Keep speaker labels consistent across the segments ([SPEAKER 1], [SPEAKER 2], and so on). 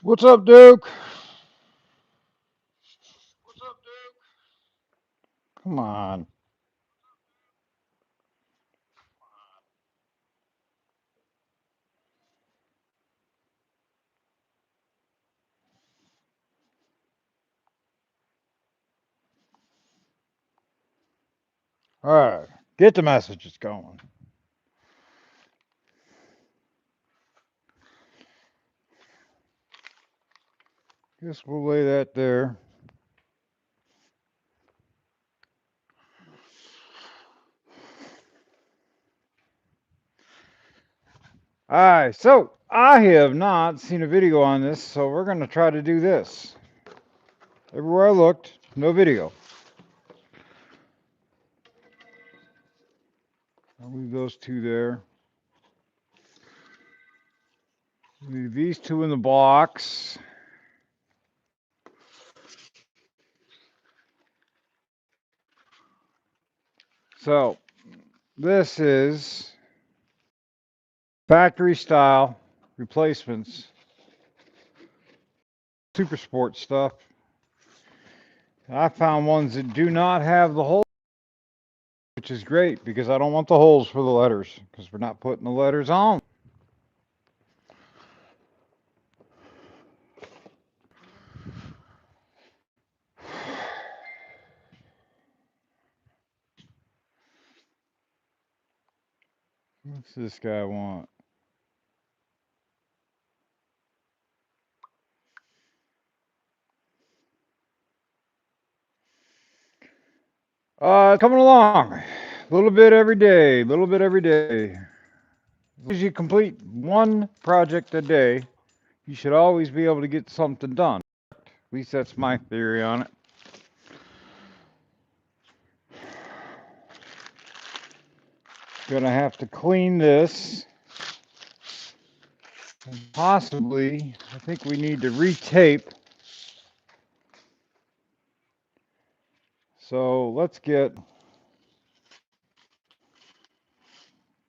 [SPEAKER 1] What's up, Duke? Come on. All right. Get the messages going. Guess we'll lay that there. All right. So I have not seen a video on this, so we're going to try to do this. Everywhere I looked, no video. I'll leave those two there. Leave these two in the box. So this is factory style replacements, super sport stuff. I found ones that do not have the hole, which is great because I don't want the holes for the letters because we're not putting the letters on. What's this guy want? It's coming along. A little bit every day, a little bit every day. As long as you complete one project a day, you should always be able to get something done. At least that's my theory on it. Gonna have to clean this. And possibly, I think we need to retape. So let's get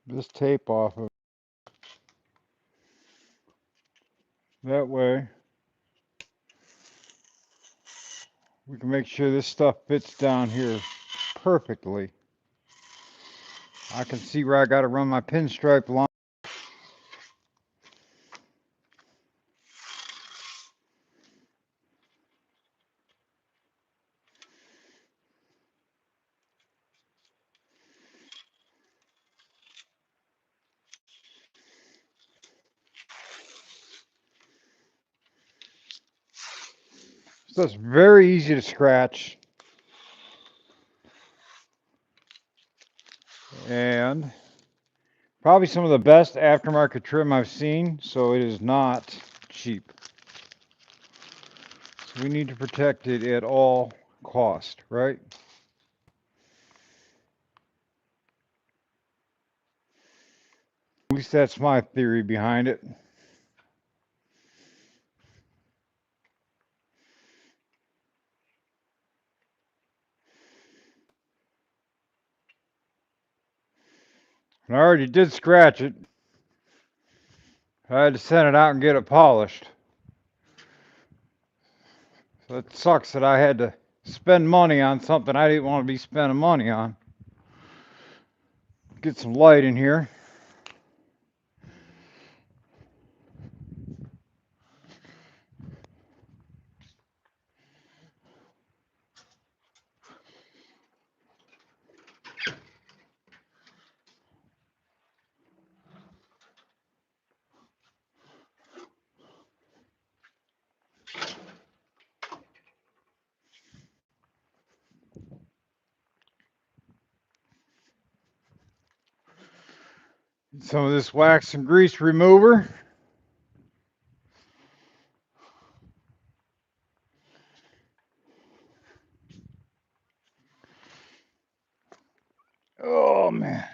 [SPEAKER 1] this tape off of that way. We can make sure this stuff fits down here perfectly. I can see where I got to run my pinstripe line. So it's very easy to scratch. And probably some of the best aftermarket trim I've seen, so it is not cheap. So we need to protect it at all cost, right? At least that's my theory behind it. And I already did scratch it. I had to send it out and get it polished. So it sucks that I had to spend money on something I didn't want to be spending money on. Get some light in here. Some of this wax and grease remover. Oh man,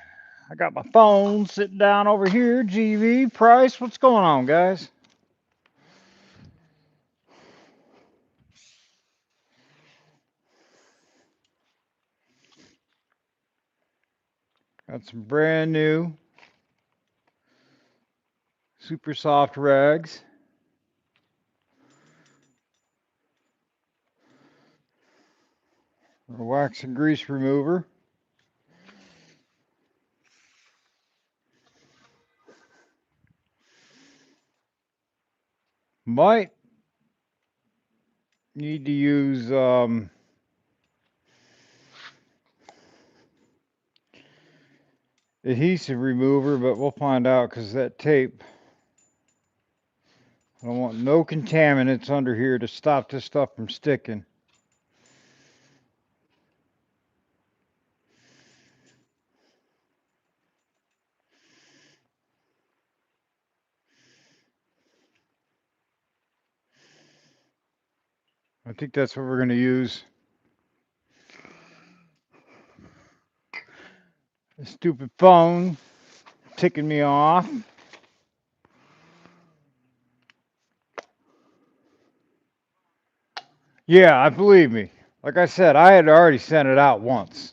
[SPEAKER 1] I got my phone sitting down over here. GV Price, what's going on, guys? Got some brand new super soft rags. Our wax and grease remover. Might need to use adhesive remover, but we'll find out because that tape, I don't want no contaminants under here to stop this stuff from sticking. I think that's what we're going to use. The stupid phone ticking me off. Yeah, I believe me. Like I said, I had already sent it out once.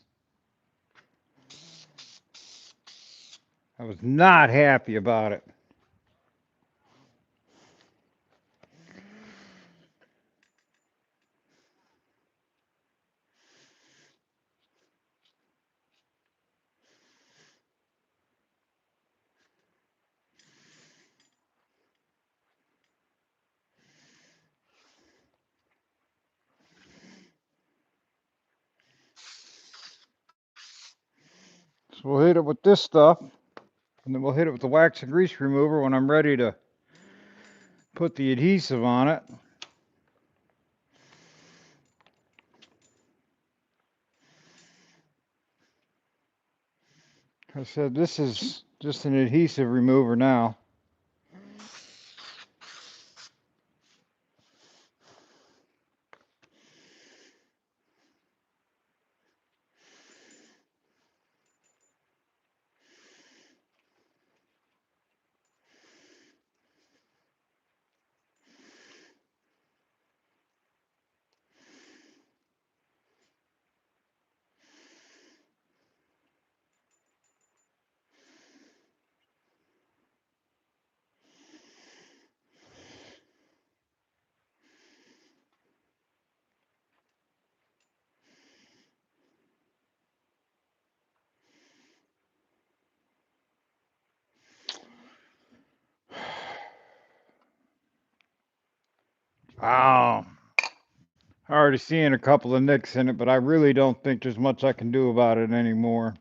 [SPEAKER 1] I was not happy about it. So we'll hit it with this stuff, and then we'll hit it with the wax and grease remover when I'm ready to put the adhesive on it. I said this is just an adhesive remover now. Oh, already seeing a couple of nicks in it, but I really don't think there's much I can do about it anymore.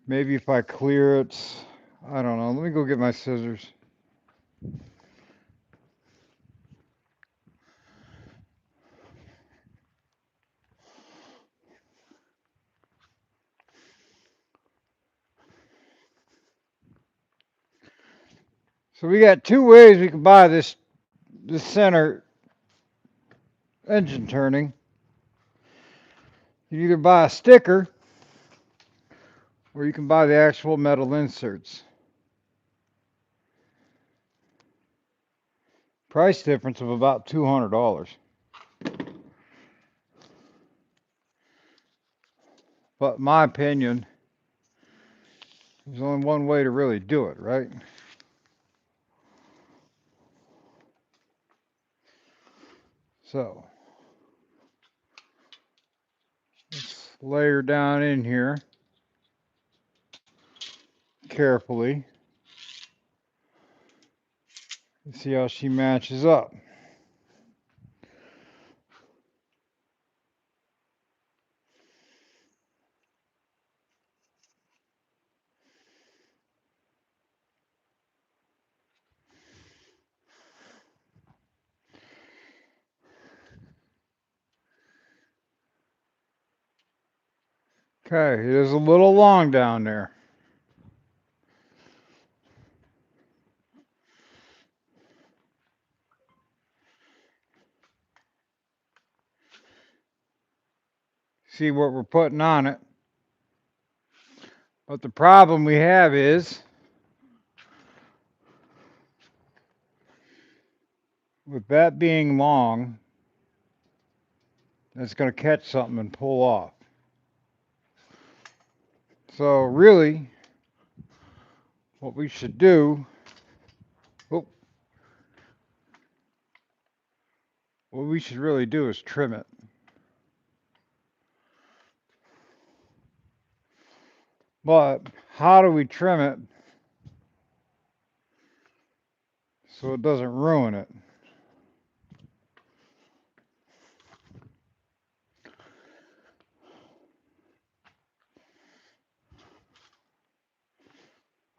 [SPEAKER 1] Maybe if I clear it, I don't know. Let me go get my scissors. So we got two ways we can buy this center engine turning. You either buy a sticker or you can buy the actual metal inserts. Price difference of about $200. But in my opinion, there's only one way to really do it, right? So let's layer down in here carefully and see how she matches up. Okay, it is a little long down there. See what we're putting on it. But the problem we have is with that being long, it's going to catch something and pull off. So really, what we should do, oh, What we should really do is trim it. But how do we trim it so it doesn't ruin it?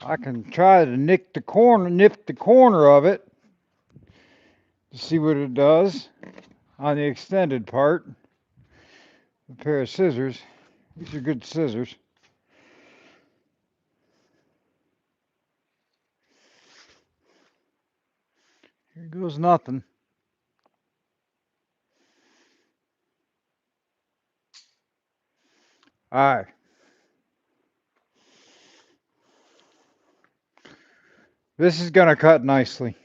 [SPEAKER 1] I can try to nip the corner of it to see what it does on the extended part. A pair of scissors. These are good scissors. Here goes nothing. All right. This is going to cut nicely.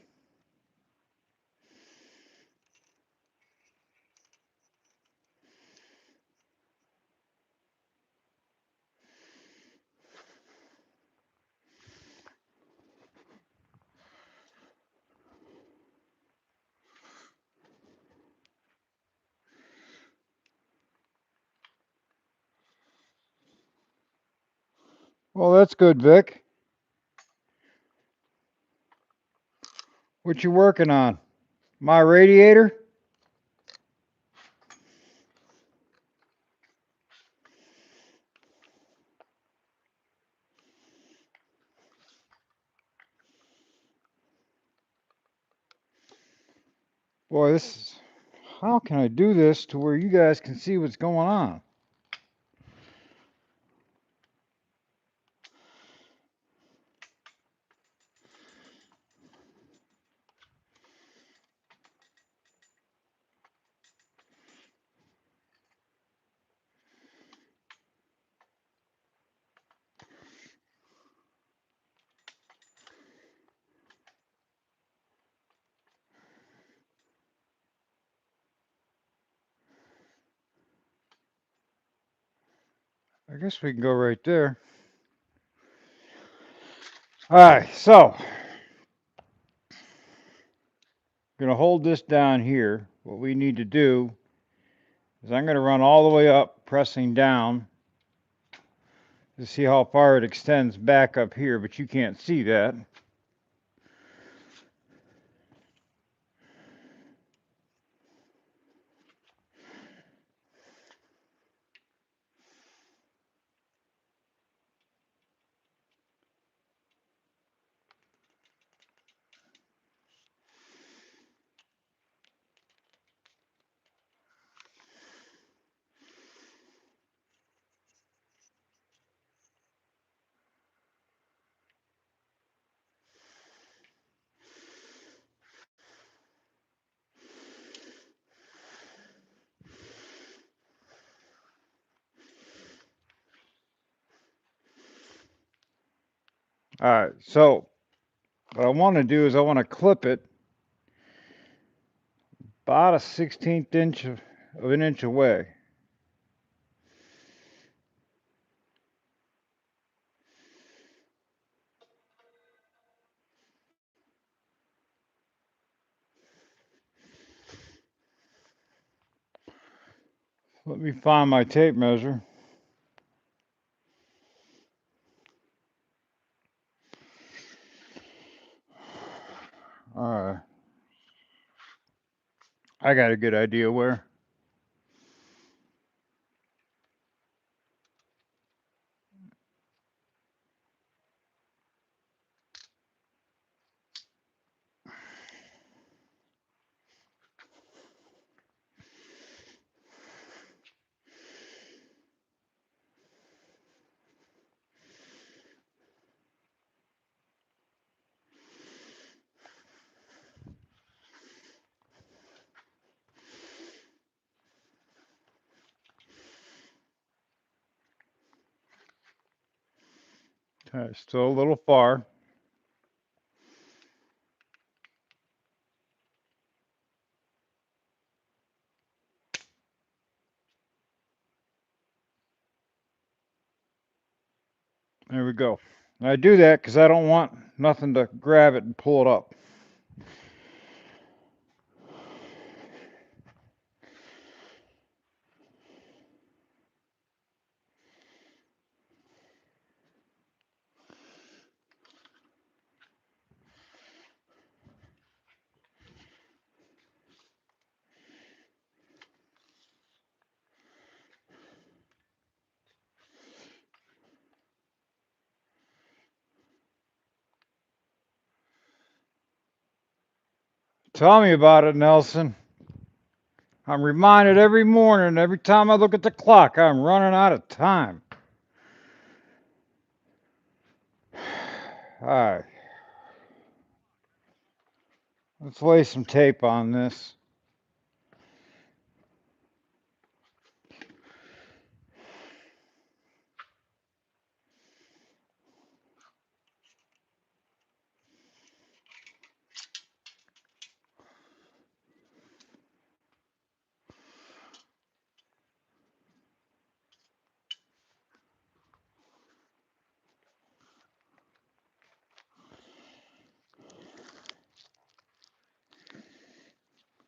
[SPEAKER 1] Well, that's good, Vic. What you working on? My radiator? Boy, this is... How can I do this to where you guys can see what's going on? I guess we can go right there. All right, so I'm going to hold this down here. What we need to do is I'm going to run all the way up, pressing down to see how far it extends back up here, but you can't see that. All right, so what I want to do is I want to clip it about a 1/16 inch of an inch away. Let me find my tape measure. All right. I got a good idea where. Okay, still a little far. There we go. I do that because I don't want nothing to grab it and pull it up. Tell me about it, Nelson. I'm reminded every morning, every time I look at the clock, I'm running out of time. All right, let's lay some tape on this.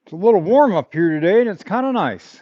[SPEAKER 1] It's a little warm up here today, and it's kind of nice.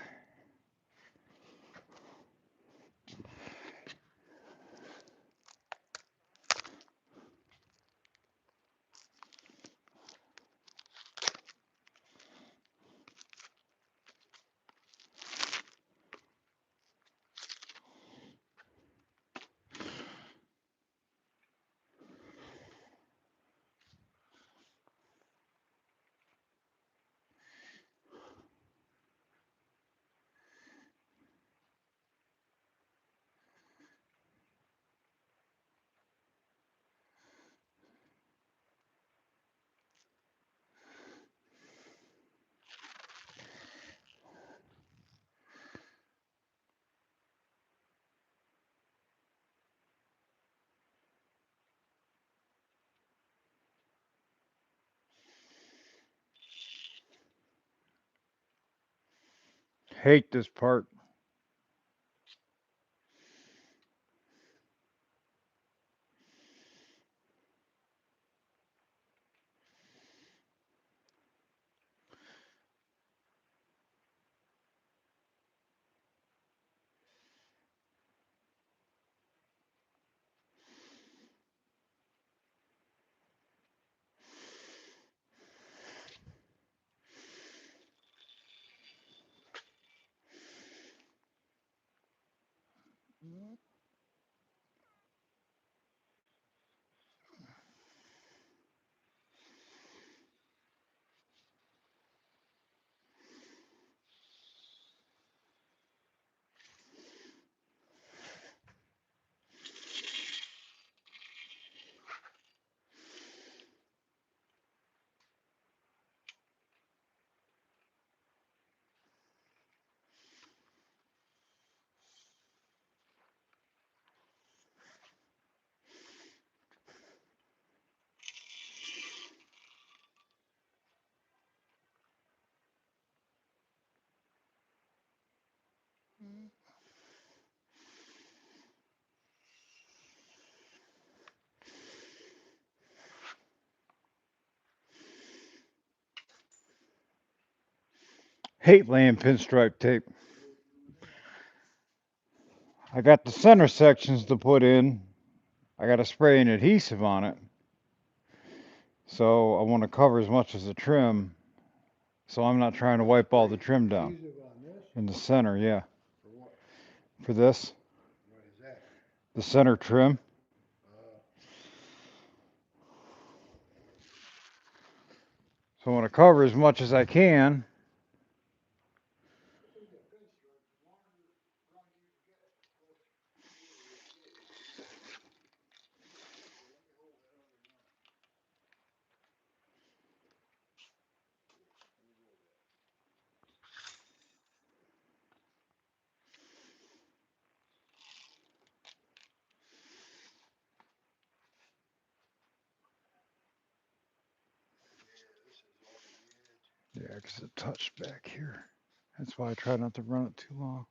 [SPEAKER 1] Hate this part. Hate laying pinstripe tape. I got the center sections to put in. I got to spray an adhesive on it. So I want to cover as much as the trim. So I'm not trying to wipe all the trim down. In the center, yeah. For this. The center trim. So I want to cover as much as I can. Yeah, because it touched back here. That's why I try not to run it too long.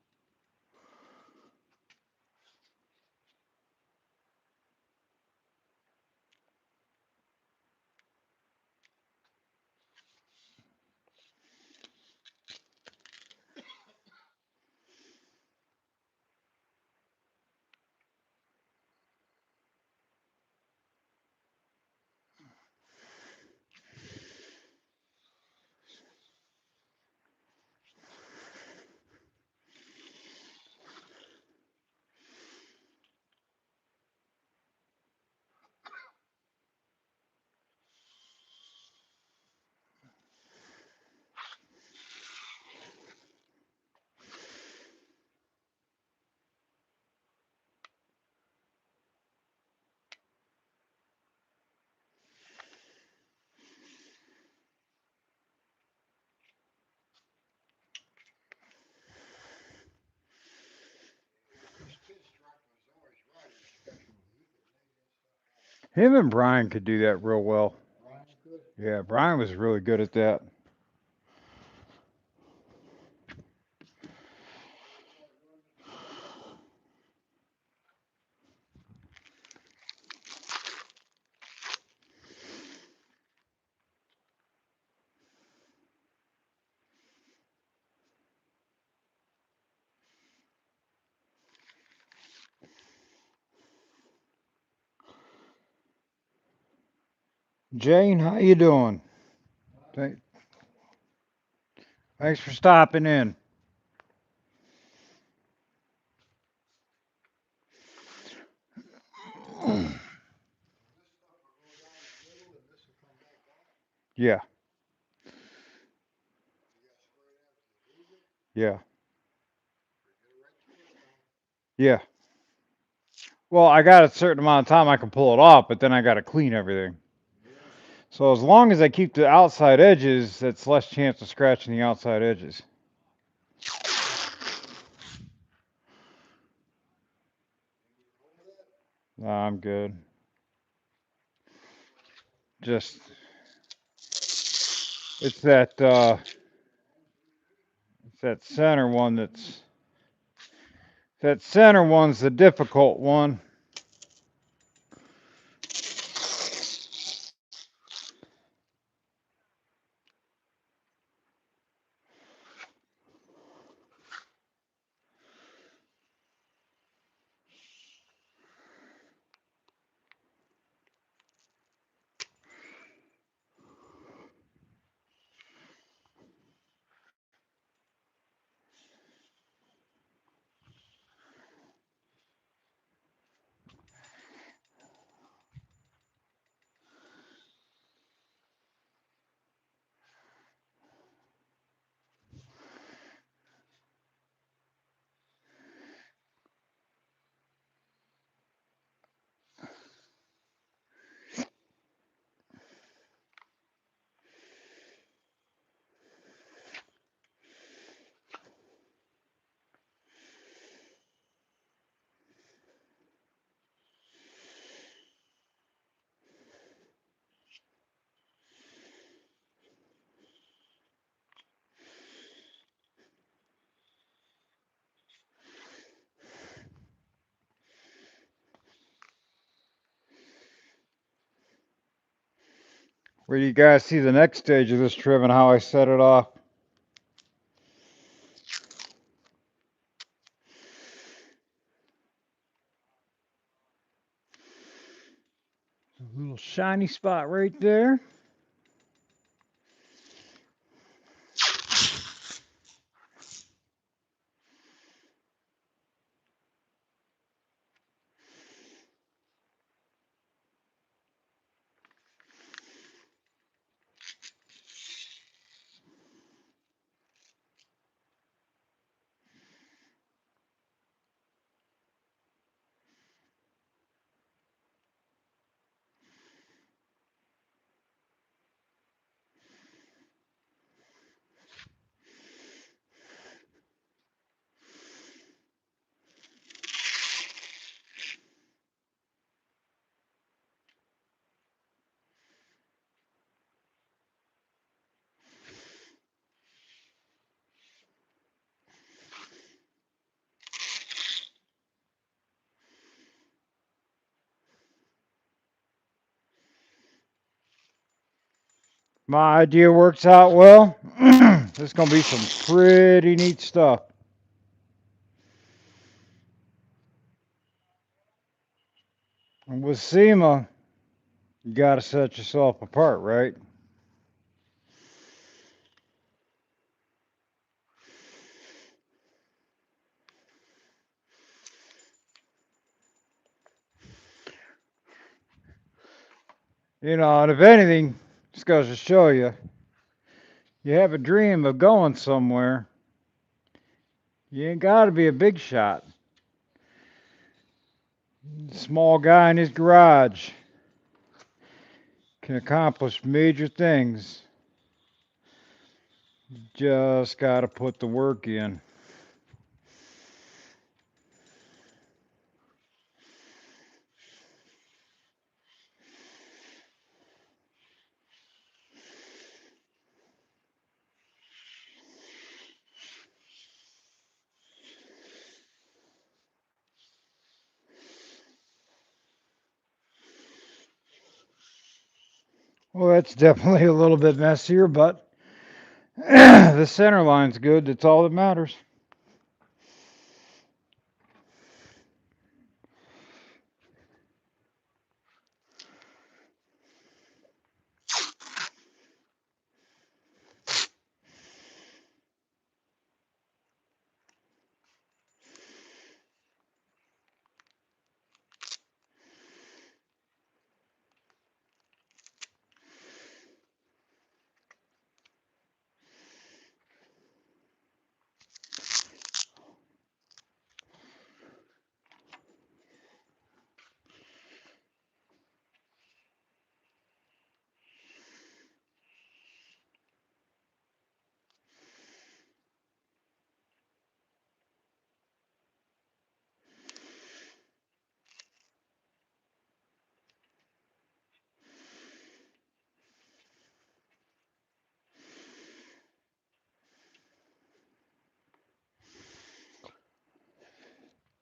[SPEAKER 1] Him and Brian could do that real well. Yeah, Brian was really good at that. Jane, how you doing? Th- Thanks for stopping in. Yeah, yeah, yeah. Well, I got a certain amount of time I can pull it off, but then I got to clean everything. So as long as I keep the outside edges, that's less chance of scratching the outside edges. Nah, I'm good. Just it's that center one that center one's the difficult one. Where you guys see the next stage of this trip and how I set it off. A little shiny spot right there. My idea works out well. This is gonna be some pretty neat stuff. And with SEMA, you gotta set yourself apart, right? And if anything, just goes to show you, you have a dream of going somewhere, you ain't gotta be a big shot. Small guy in his garage can accomplish major things. Just gotta put the work in. Well, that's definitely a little bit messier, but the center line's good. That's all that matters.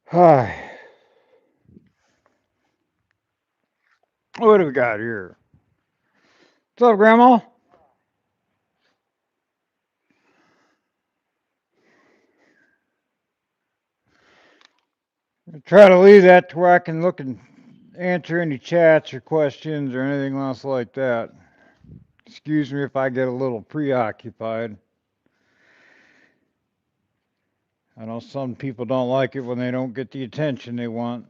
[SPEAKER 1] Hi. What do we got here? What's up, Grandma? Try to leave that to where I can look and answer any chats or questions or anything else like that. Excuse me if I get a little preoccupied. I know some people don't like it when they don't get the attention they want.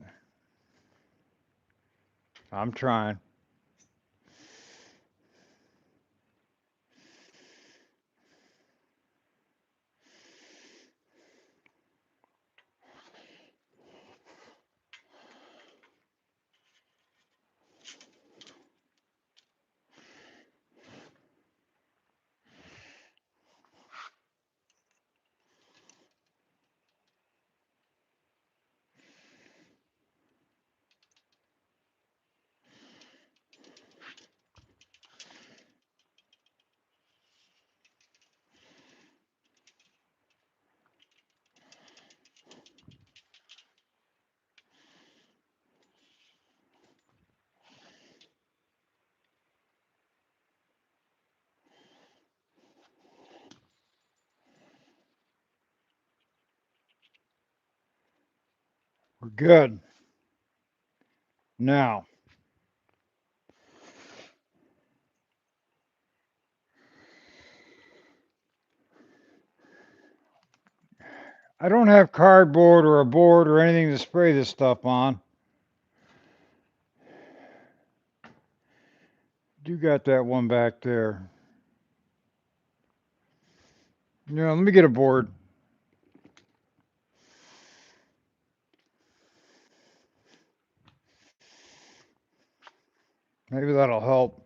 [SPEAKER 1] I'm trying. We're good. Now, I don't have cardboard or a board or anything to spray this stuff on. You got that one back there. Yeah, let me get a board. Maybe that'll help.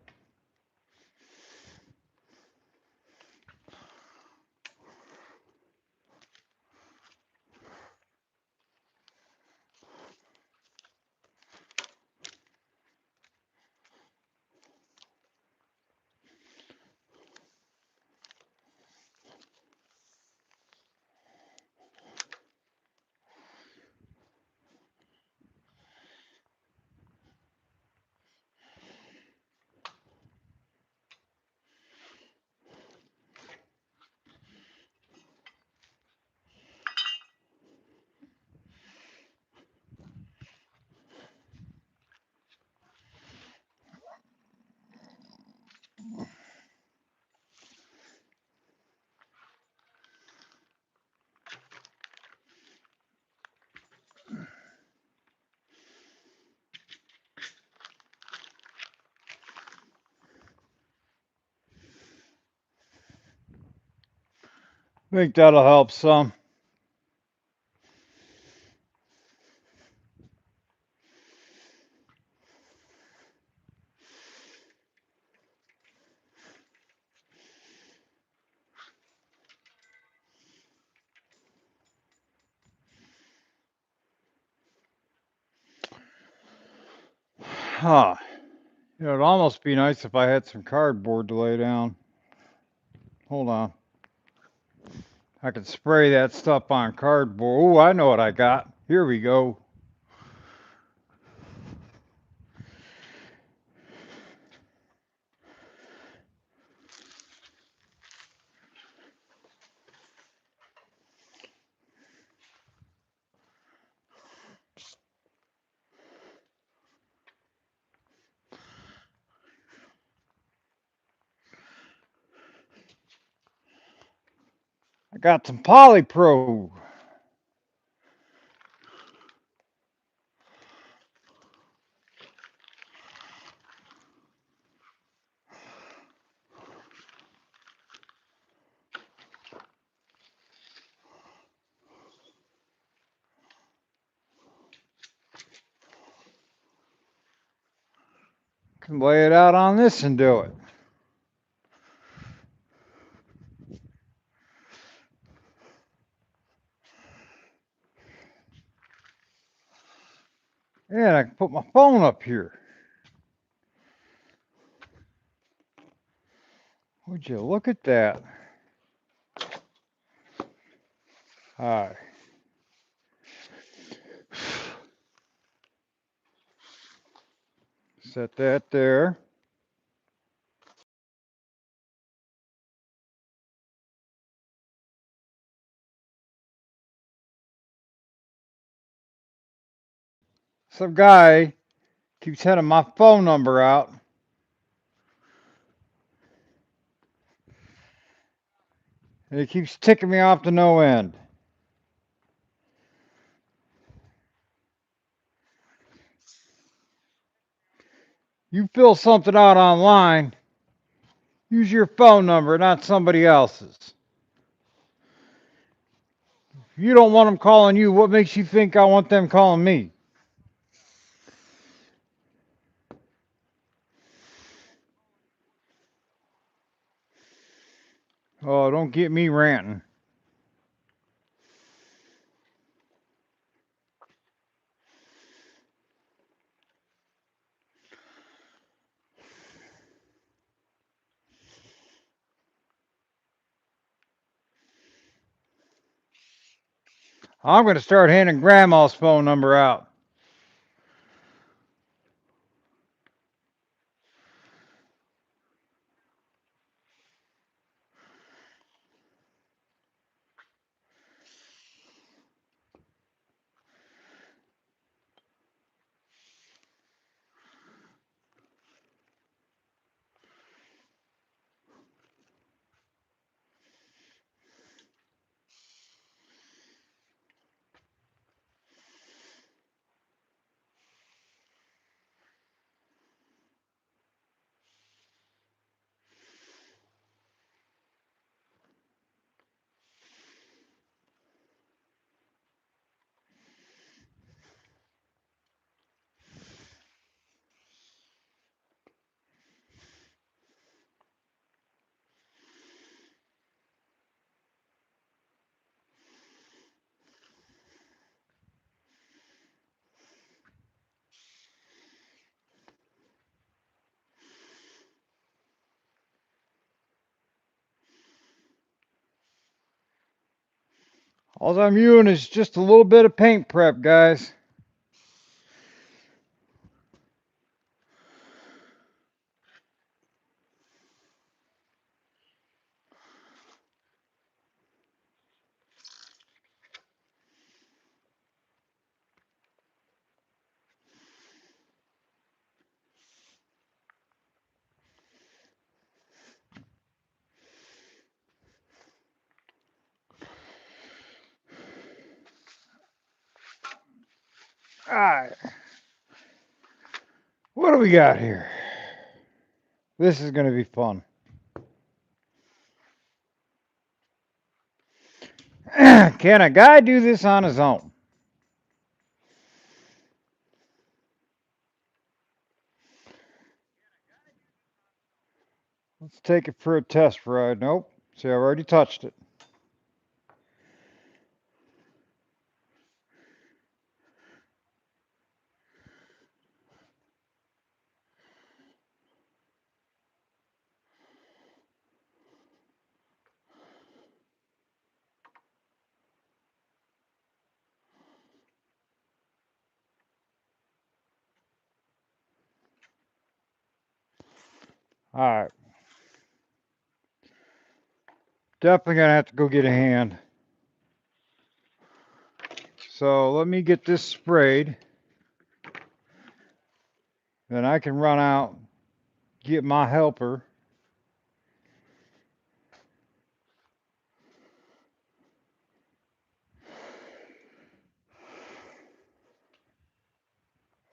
[SPEAKER 1] I think that'll help some. Huh. You know, it'd almost be nice if I had some cardboard to lay down. Hold on. I could spray that stuff on cardboard. Oh, I know what I got. Here we go. got some polypro. Can lay it out on this and do it. And I can put my phone up here. Would you look at that? All right. Set that there. Some guy keeps having my phone number out. And he keeps ticking me off to no end. You fill something out online, use your phone number, not somebody else's. If you don't want them calling you, what makes you think I want them calling me? Oh, don't get me ranting. I'm going to start handing Grandma's phone number out. All I'm doing is just a little bit of paint prep, guys. All right. What do we got here? This is going to be fun. Can a guy do this on his own? Let's take it for a test ride. Nope. See, I've already touched it. All right. Definitely going to have to go get a hand. So let me get this sprayed. Then I can run out, get my helper.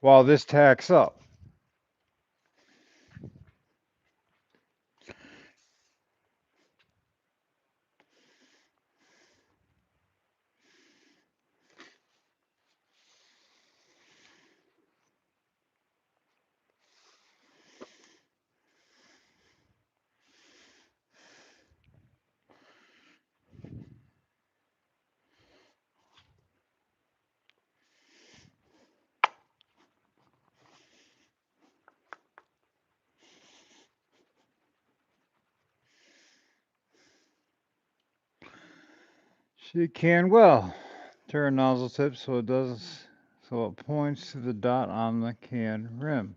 [SPEAKER 1] while this tacks up. She can well. Turn nozzle tip so it points to the dot on the can rim.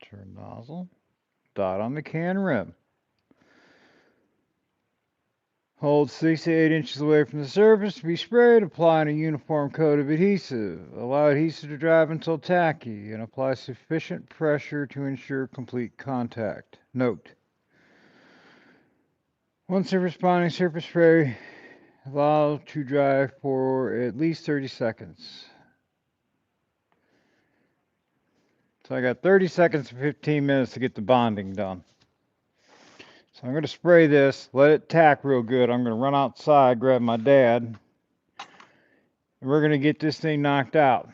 [SPEAKER 1] Turn nozzle, dot on the can rim. Hold 6 to 8 inches away from the surface to be sprayed. Apply a uniform coat of adhesive. Allow adhesive to dry until tacky and apply sufficient pressure to ensure complete contact. Note: once the responding surface spray, allow to dry for at least 30 seconds. So I got 30 seconds to 15 minutes to get the bonding done. So I'm going to spray this, let it tack real good. I'm going to run outside, grab my dad, and we're going to get this thing knocked out.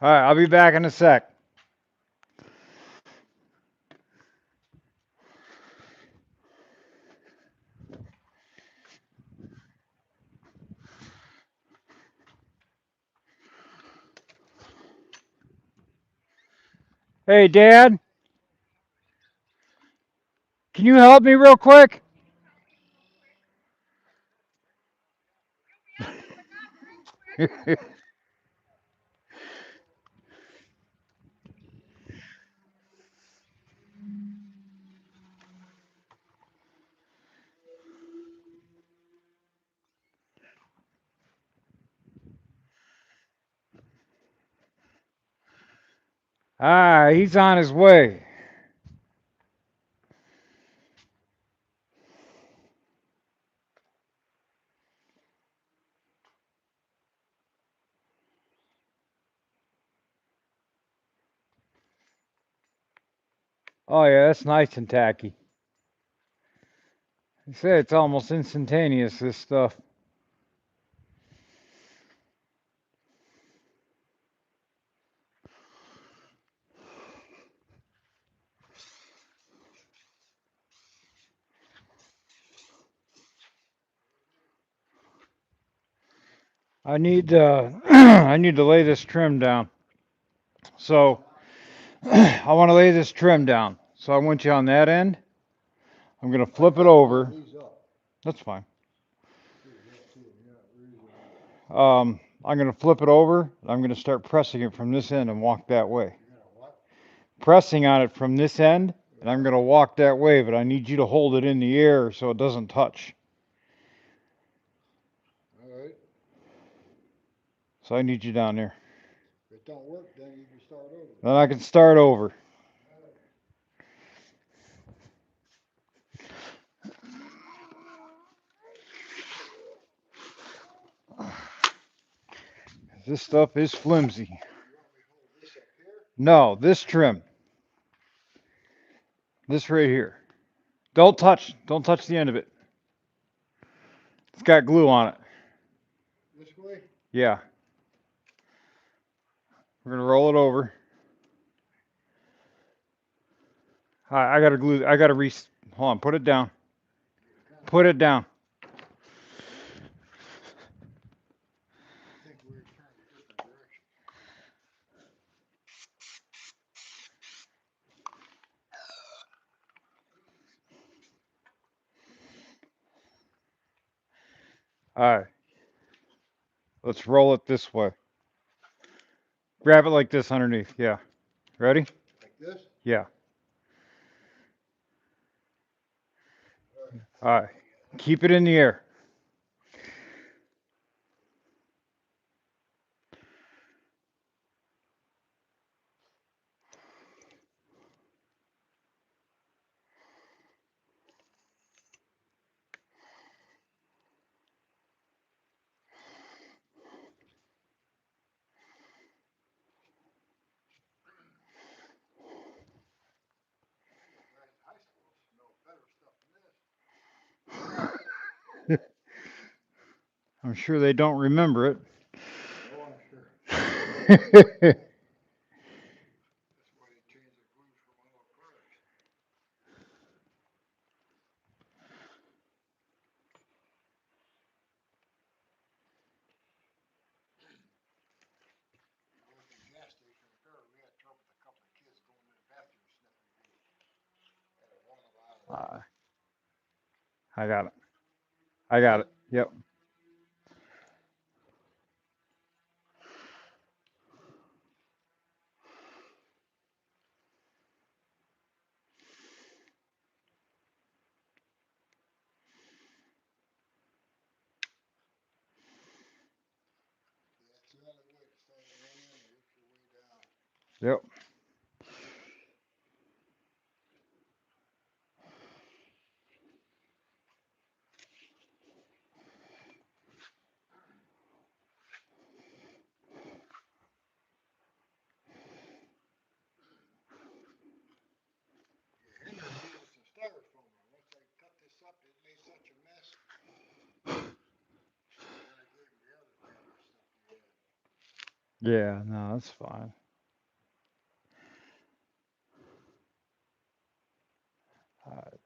[SPEAKER 1] All right, I'll be back in a sec. Hey, Dad, can you help me real quick? Ah, he's on his way. Oh, yeah, that's nice and tacky. He said it's almost instantaneous, this stuff. I need I need to lay this trim down. So I want to lay this trim down. So I want you on that end. I'm gonna flip it over. That's fine. I'm gonna flip it over. I'm gonna start pressing it from this end and walk that way. Pressing on it from this end, and I'm gonna walk that way. But I need you to hold it in the air so it doesn't touch.
[SPEAKER 2] All right.
[SPEAKER 1] So I need you down there.
[SPEAKER 2] If it don't work, then you can start over.
[SPEAKER 1] Then I can start over. This stuff is flimsy.
[SPEAKER 2] You want me to hold this up here?
[SPEAKER 1] No, this trim. This right here. Don't touch. Don't touch the end of it. It's got glue on it.
[SPEAKER 2] This way?
[SPEAKER 1] Yeah. We're gonna roll it over. I gotta glue. I gotta hold on. Put it down. Put it down.
[SPEAKER 2] I think we're turned a different direction.
[SPEAKER 1] Alright, let's roll it this way. Grab it like this underneath. Yeah. Ready?
[SPEAKER 2] Like this?
[SPEAKER 1] Yeah.
[SPEAKER 2] All right.
[SPEAKER 1] Alright. Keep it in the air.
[SPEAKER 2] Guys in high school should know better stuff than this.
[SPEAKER 1] I'm sure they don't remember it.
[SPEAKER 2] Oh, I'm sure.
[SPEAKER 1] Yeah,
[SPEAKER 2] That's why they changed the glues from all cars. I went to the gas station in Fair. We had trouble with a couple of kids going to the bathroom sniffing glue. Had to run them out of there.
[SPEAKER 1] I got it. I got it. Yep.
[SPEAKER 2] That's the only way to start a raining and work your way down.
[SPEAKER 1] Yep.
[SPEAKER 2] Yeah, Hendrick needed some styrofoam. And once I cut this up, it made such a mess. Then I gave him the other paper stuff he had.
[SPEAKER 1] Yeah, no, that's fine. Alright.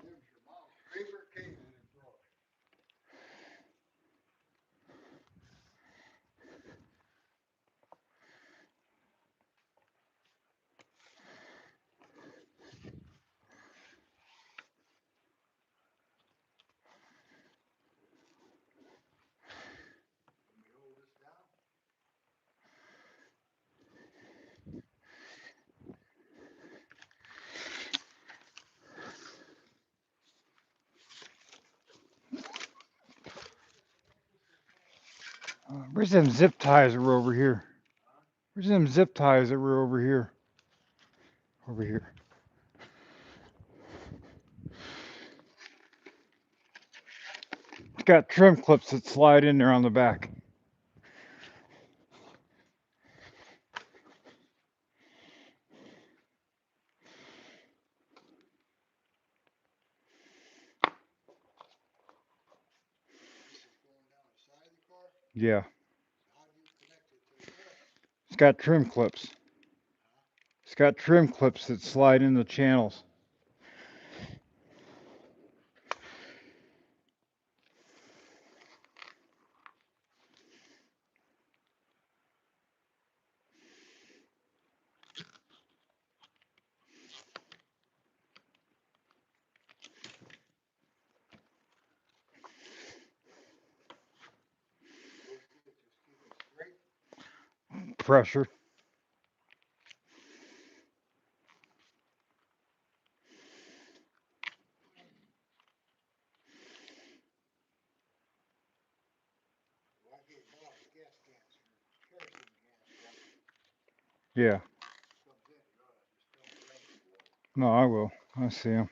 [SPEAKER 2] It was your mom's favorite cane and it broke. Let me hold this down.
[SPEAKER 1] Where's them zip ties that were over here?
[SPEAKER 2] Huh?
[SPEAKER 1] Where's them zip ties that were over here? Over here. It's got trim clips that slide in there on the back.
[SPEAKER 2] This is going down the side of the car.
[SPEAKER 1] Yeah.
[SPEAKER 2] How do you connect it to the car?
[SPEAKER 1] It's got trim clips.
[SPEAKER 2] Huh?
[SPEAKER 1] It's got trim clips that slide in the channels.
[SPEAKER 2] Those kids just keep it straight.
[SPEAKER 1] Pressure.
[SPEAKER 2] Well, I gave Bob the gas cans for kerosene gas one.
[SPEAKER 1] Yeah.
[SPEAKER 2] Comes in, you ought to just tell him thank you for it.
[SPEAKER 1] No, I will. I see them.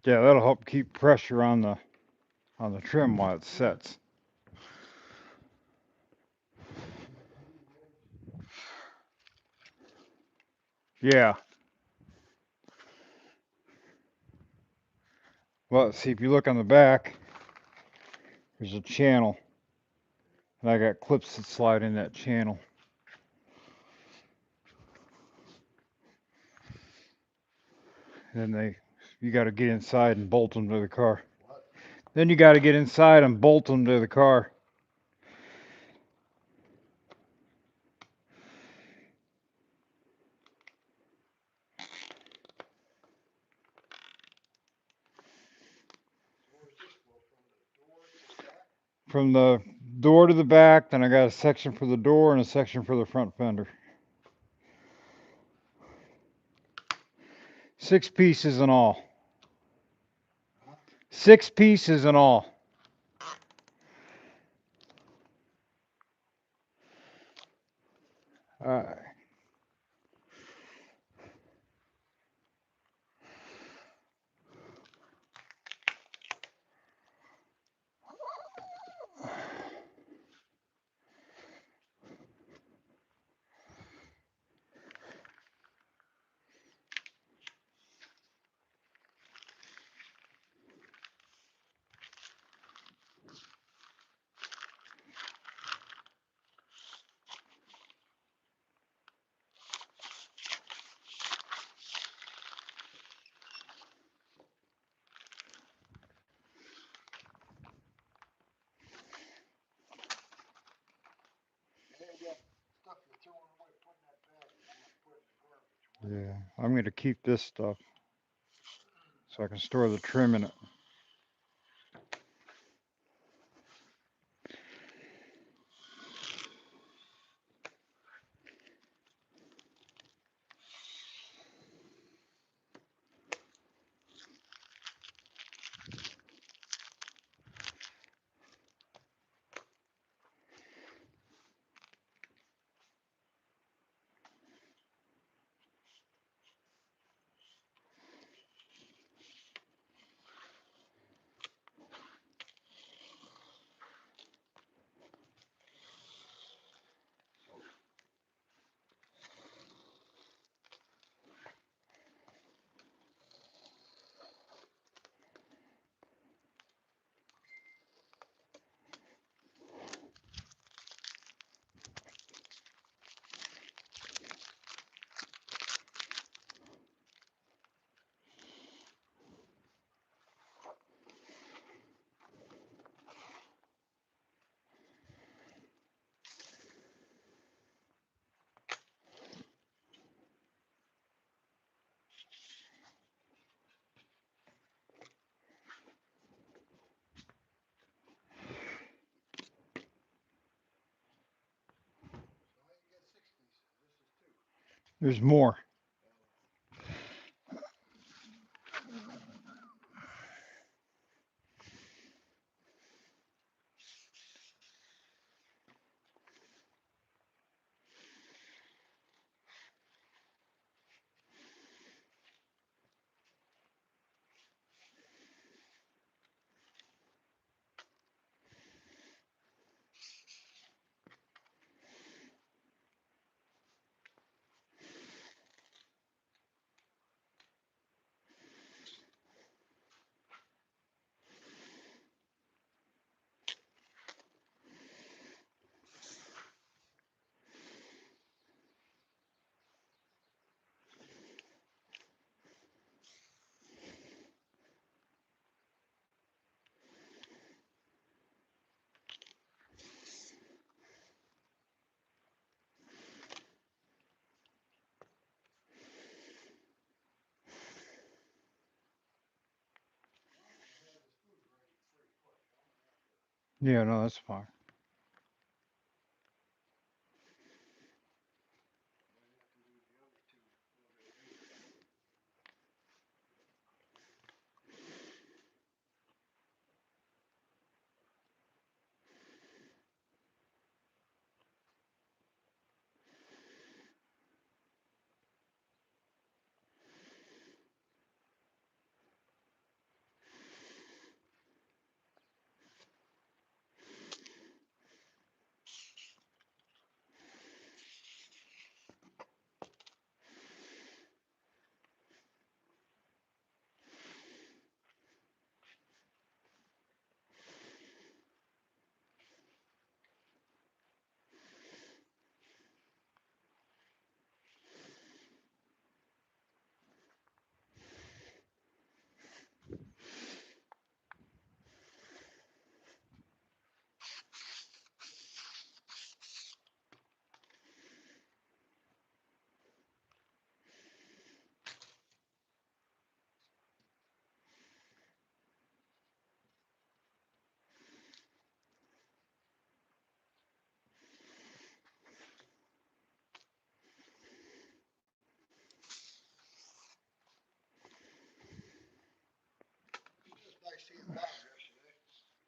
[SPEAKER 1] Yeah, that'll help keep pressure on the trim while it sets. Yeah. Well, see, if you look on the back, there's a channel. And I got clips that slide in that channel. And you got to get inside and bolt them to the car.
[SPEAKER 2] What?
[SPEAKER 1] Then you got to get inside and bolt them to the car.
[SPEAKER 2] So where's this go from the door to the back?
[SPEAKER 1] From the door to the back, then I got a section for the door and a section for the front fender. 6 pieces in all.
[SPEAKER 2] Huh?
[SPEAKER 1] 6 pieces in all. Uh,
[SPEAKER 2] Hey, that stuff you're throwing away, put in that bag. You're supposed to put it in the garbage. What?
[SPEAKER 1] yeah, I'm going to keep this stuff so I can store the trim in it.
[SPEAKER 2] So I can get 6 pieces. This is 2.
[SPEAKER 1] There's more.
[SPEAKER 2] I had this food ready before you put it. I'm gonna have to.
[SPEAKER 1] Yeah, no, that's fine.
[SPEAKER 2] Might have to leave the other 2 over there.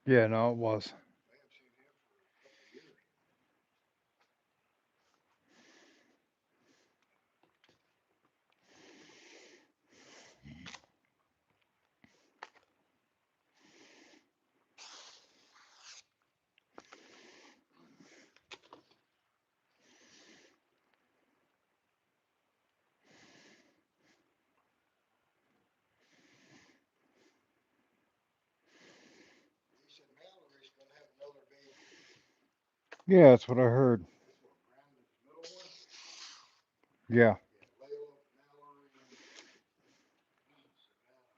[SPEAKER 1] Yeah, no, it was.
[SPEAKER 2] I haven't seen him for a couple of years. He said Mallory's gonna have another baby.
[SPEAKER 1] Yeah, that's what I heard.
[SPEAKER 2] That's what Brandon's middle one.
[SPEAKER 1] Yeah.
[SPEAKER 2] Yeah, Layla, Mallory, and Savannah.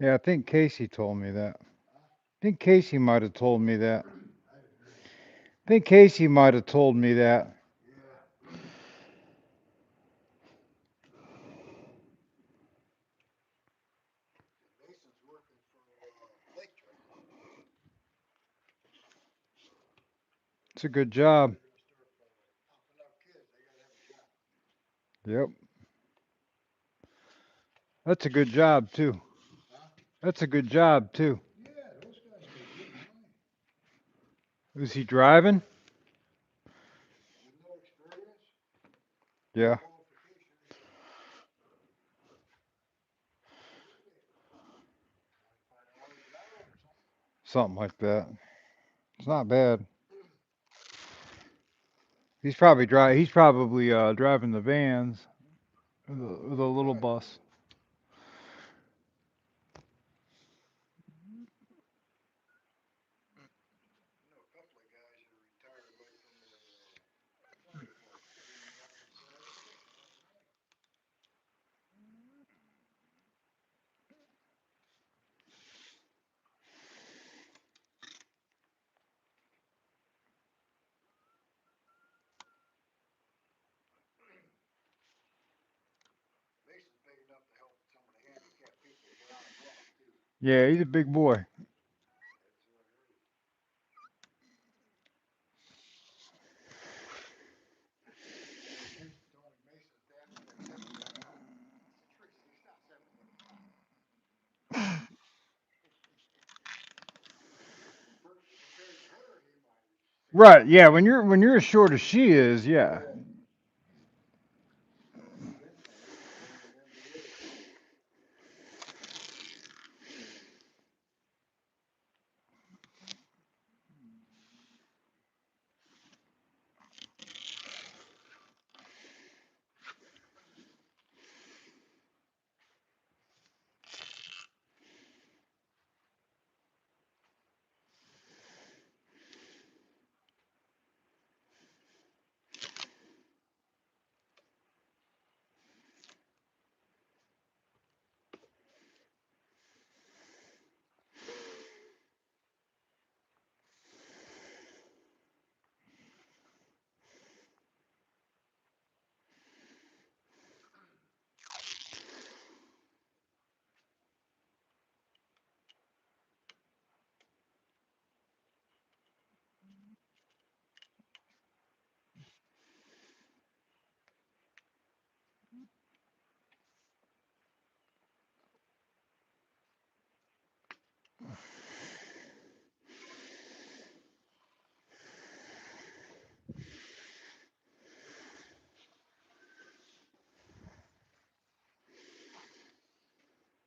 [SPEAKER 1] Yeah, I think Casey told me that.
[SPEAKER 2] Huh?
[SPEAKER 1] I think Casey might have told me that.
[SPEAKER 2] I didn't hear that.
[SPEAKER 1] I think Casey might have told me that.
[SPEAKER 2] Yeah. Mason's working for Lake Trans.
[SPEAKER 1] It's a good
[SPEAKER 2] They're
[SPEAKER 1] job.
[SPEAKER 2] gonna start popping out kids. They gotta have a job.
[SPEAKER 1] Yep. That's a good job too.
[SPEAKER 2] Huh?
[SPEAKER 1] That's a good job too.
[SPEAKER 2] Yeah, those guys make good money.
[SPEAKER 1] Is he driving?
[SPEAKER 2] With no experience, no
[SPEAKER 1] Yeah,
[SPEAKER 2] qualifications, what do they make? $25 an hour or something.
[SPEAKER 1] something like that. It's not bad. He's probably driving the vans, the
[SPEAKER 2] He
[SPEAKER 1] little
[SPEAKER 2] drives
[SPEAKER 1] bus.
[SPEAKER 2] both. I know a couple of guys that are retired, like from the fire department. Some of them got retired and they make a lot of money. Mason's big enough to help some of the handicapped people get on a block too.
[SPEAKER 1] Yeah, he's a big boy.
[SPEAKER 2] That's what I heard. Yeah, Casey told me Mason's dad was like 75. I said, Tracy, he's not 75. Compared to her, he might seem
[SPEAKER 1] Right.
[SPEAKER 2] like
[SPEAKER 1] Yeah.
[SPEAKER 2] it.
[SPEAKER 1] When you're as short as she is, yeah.
[SPEAKER 2] Yeah. Eventually, he'll play in the NBA.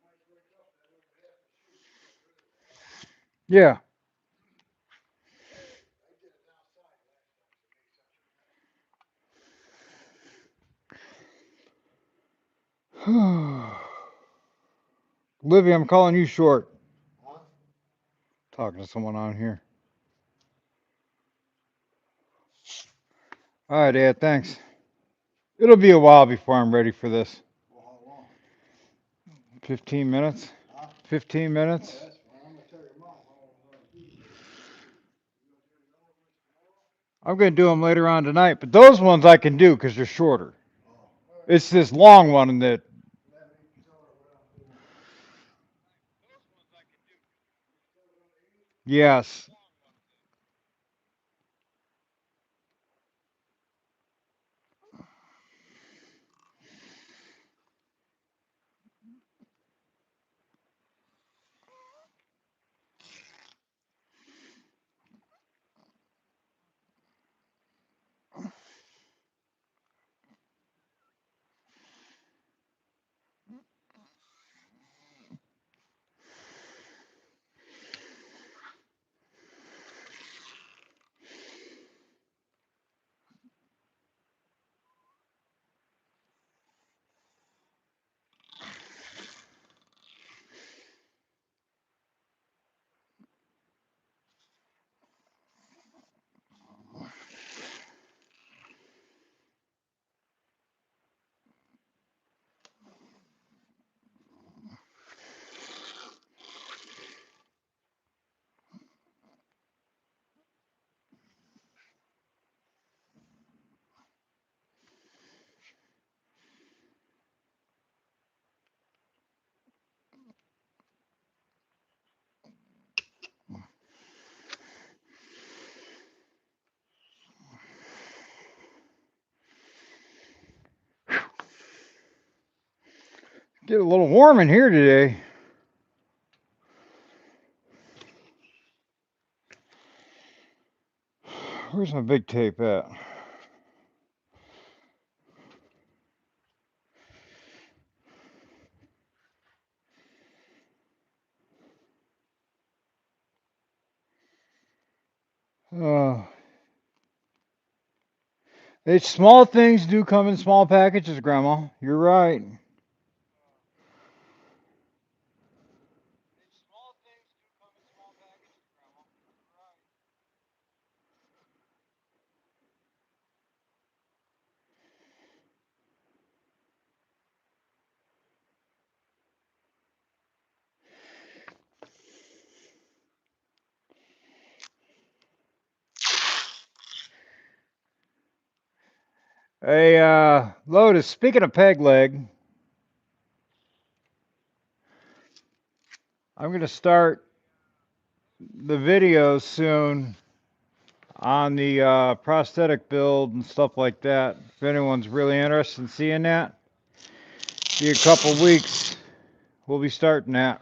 [SPEAKER 2] Might wake up that other half of shoe. Get rid of that.
[SPEAKER 1] Yeah.
[SPEAKER 2] I did it outside last time, so it made such a mess.
[SPEAKER 1] Livy, I'm calling you short.
[SPEAKER 2] Huh?
[SPEAKER 1] Talking to someone on here. All right, Dad. Thanks. It'll be a while before I'm ready for this.
[SPEAKER 2] Well, how long?
[SPEAKER 1] 15 minutes.
[SPEAKER 2] Huh?
[SPEAKER 1] 15
[SPEAKER 2] Oh,
[SPEAKER 1] minutes.
[SPEAKER 2] that's fine. I'm gonna tell your mom how I'm gonna do this. You gonna do the other ones tomorrow?
[SPEAKER 1] I'm gonna do them later on tonight, but those ones I can do because they're shorter.
[SPEAKER 2] Oh, all right.
[SPEAKER 1] It's this long one that.
[SPEAKER 2] Let me tell her what I'm doing. You're still gonna eat?
[SPEAKER 1] Yes. Get a little warm in here today. Where's my big tape at? Uh, small things do come in small packages, Grandma. You're right. Hey, Lotus, speaking of peg leg, I'm going to start the video soon on the prosthetic build and stuff like that. If anyone's really interested in seeing that, be a couple weeks. We'll be starting that.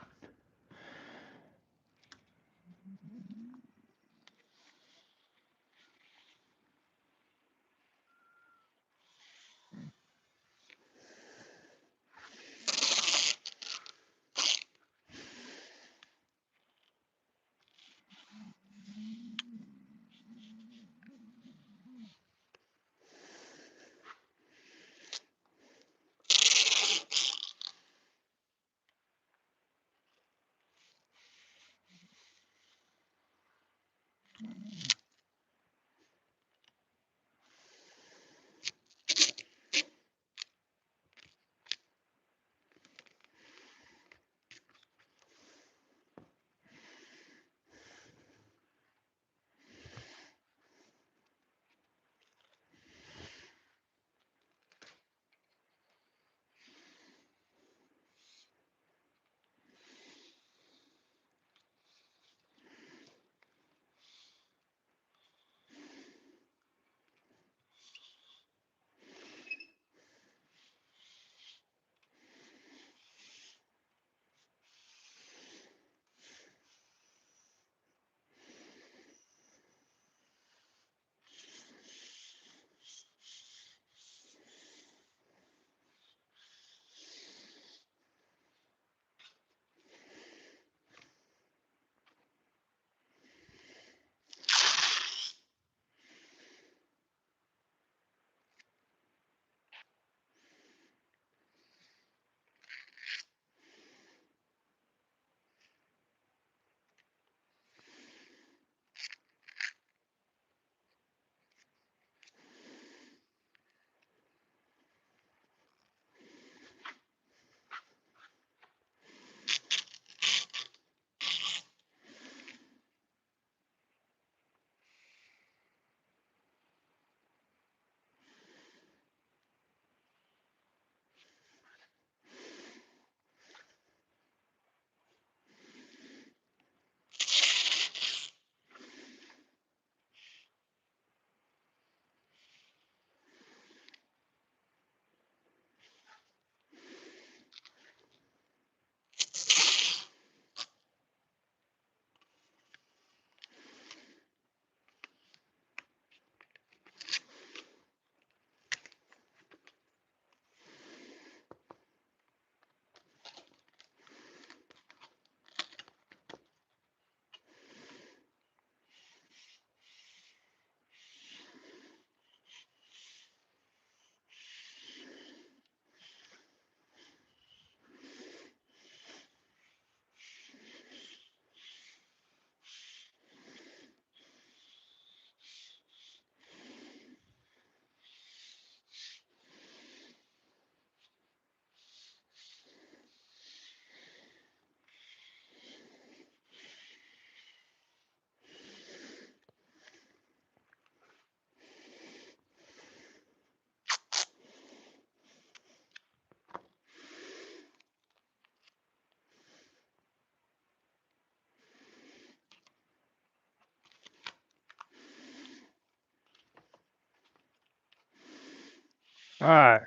[SPEAKER 1] All right,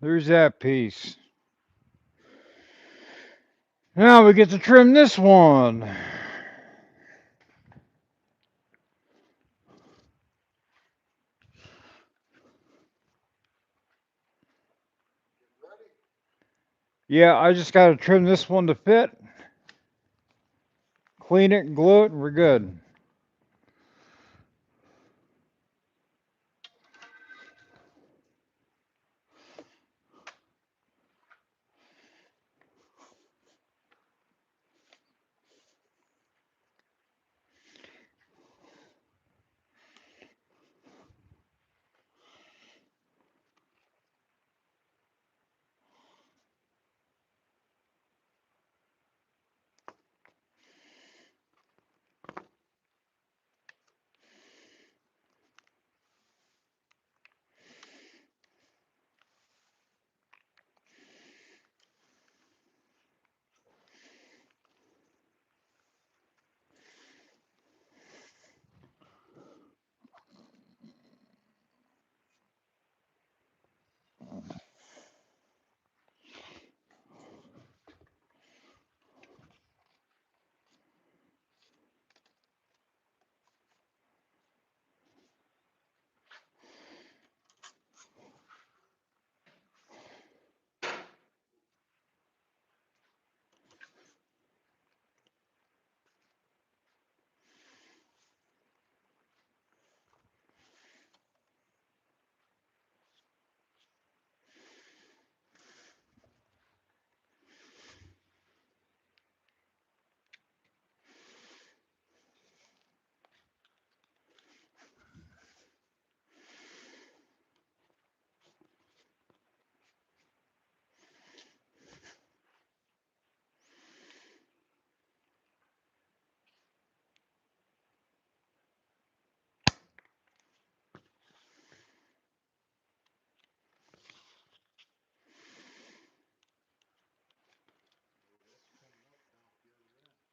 [SPEAKER 1] there's that piece. Now we get to trim this one.
[SPEAKER 2] Ready?
[SPEAKER 1] Yeah, I just got to trim this one to fit, clean it and glue it, and we're good.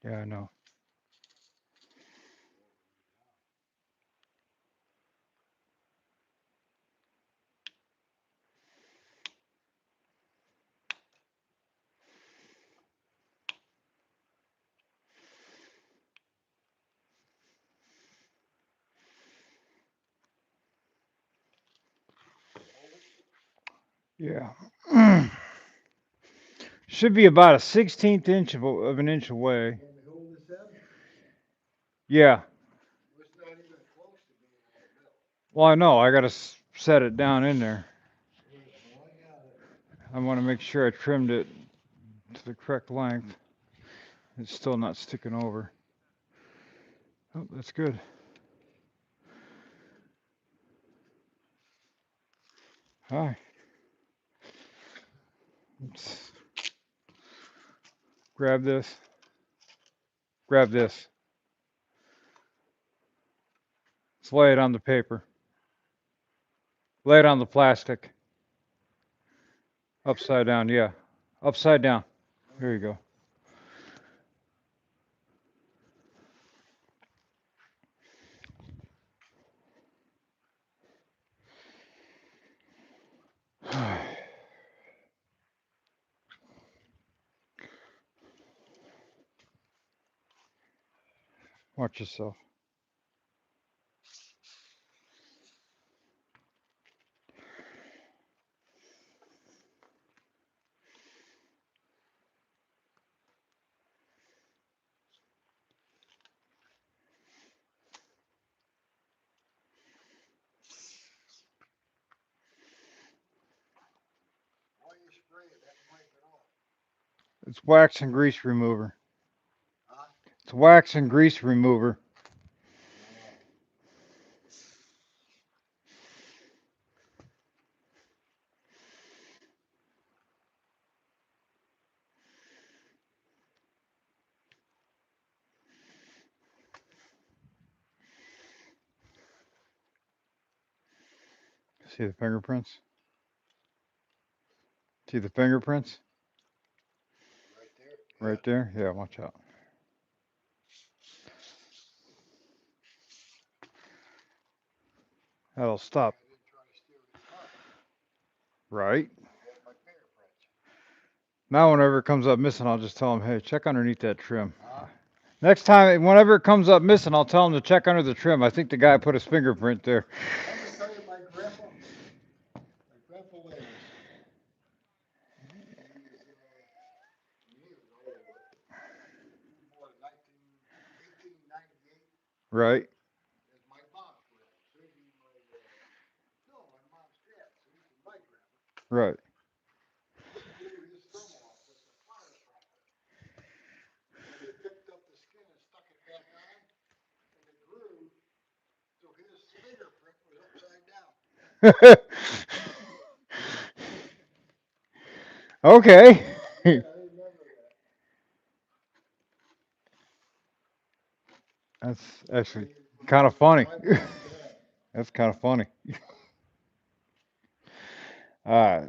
[SPEAKER 1] Yeah, I know. Yeah. Should be about a 16th inch of an inch away.
[SPEAKER 2] Want me to hold this end?
[SPEAKER 1] Yeah.
[SPEAKER 2] It's not even close to being on the middle.
[SPEAKER 1] Well, I know. I got to set it down in there.
[SPEAKER 2] Oh, I got it.
[SPEAKER 1] I want to make sure I trimmed it to the correct length. It's still not sticking over. Oh, that's good. Hi. Let's grab this. Grab this. Let's lay it on the paper. Lay it on the plastic. Upside down, yeah. Upside down. There you go. Watch yourself.
[SPEAKER 2] Why you spray it? That wipe it off.
[SPEAKER 1] It's wax and grease remover.
[SPEAKER 2] Huh?
[SPEAKER 1] It's wax and grease remover.
[SPEAKER 2] Oh.
[SPEAKER 1] See the fingerprints? See the fingerprints?
[SPEAKER 2] Right there?
[SPEAKER 1] Right there? Yeah, watch out. That'll stop.
[SPEAKER 2] I didn't try to steal your car.
[SPEAKER 1] Right?
[SPEAKER 2] You had my fingerprints.
[SPEAKER 1] Now, whenever it comes up missing, I'll just tell him, hey, check underneath that trim.
[SPEAKER 2] Huh?
[SPEAKER 1] Next time, whenever it comes up missing, I'll tell him to check under the trim. I think the guy put his fingerprint there.
[SPEAKER 2] I'm gonna tell you, my grandpa Lance, he was old, he was born in 1898,
[SPEAKER 1] Right,
[SPEAKER 2] as my mom's grandpa, Susie, no, my mom's dad, Susie, my grandpa.
[SPEAKER 1] right.
[SPEAKER 2] He blew his thumb off with a firecracker, and they picked up the skin and stuck it back on, and it grew, so his fingerprint was upside down.
[SPEAKER 1] Okay.
[SPEAKER 2] Yeah, I remember that.
[SPEAKER 1] That's
[SPEAKER 2] But
[SPEAKER 1] actually
[SPEAKER 2] he,
[SPEAKER 1] kind of
[SPEAKER 2] was
[SPEAKER 1] funny.
[SPEAKER 2] my mom's dad.
[SPEAKER 1] That's kind of funny. Uh,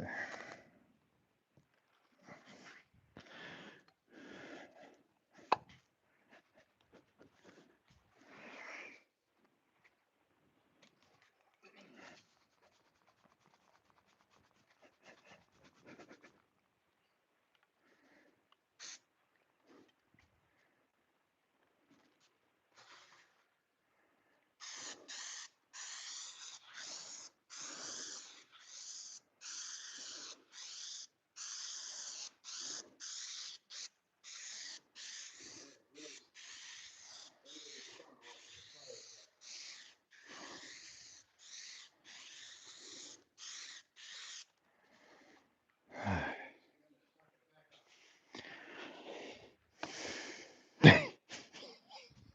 [SPEAKER 2] Blew his tongue off with a firecracker. Blew the skin and stuck it back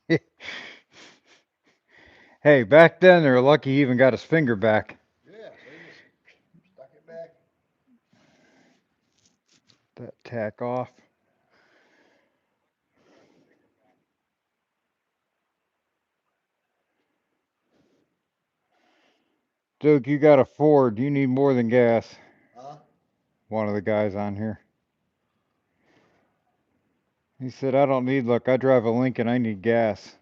[SPEAKER 2] on.
[SPEAKER 1] hey, back then they were lucky he even got his finger back.
[SPEAKER 2] Yeah, so he just stuck it back.
[SPEAKER 1] That tack off. Duke, you got a Ford. You need more than gas.
[SPEAKER 2] Huh?
[SPEAKER 1] One of the guys on here. He said, I don't need, look, I drive a Lincoln. I need gas.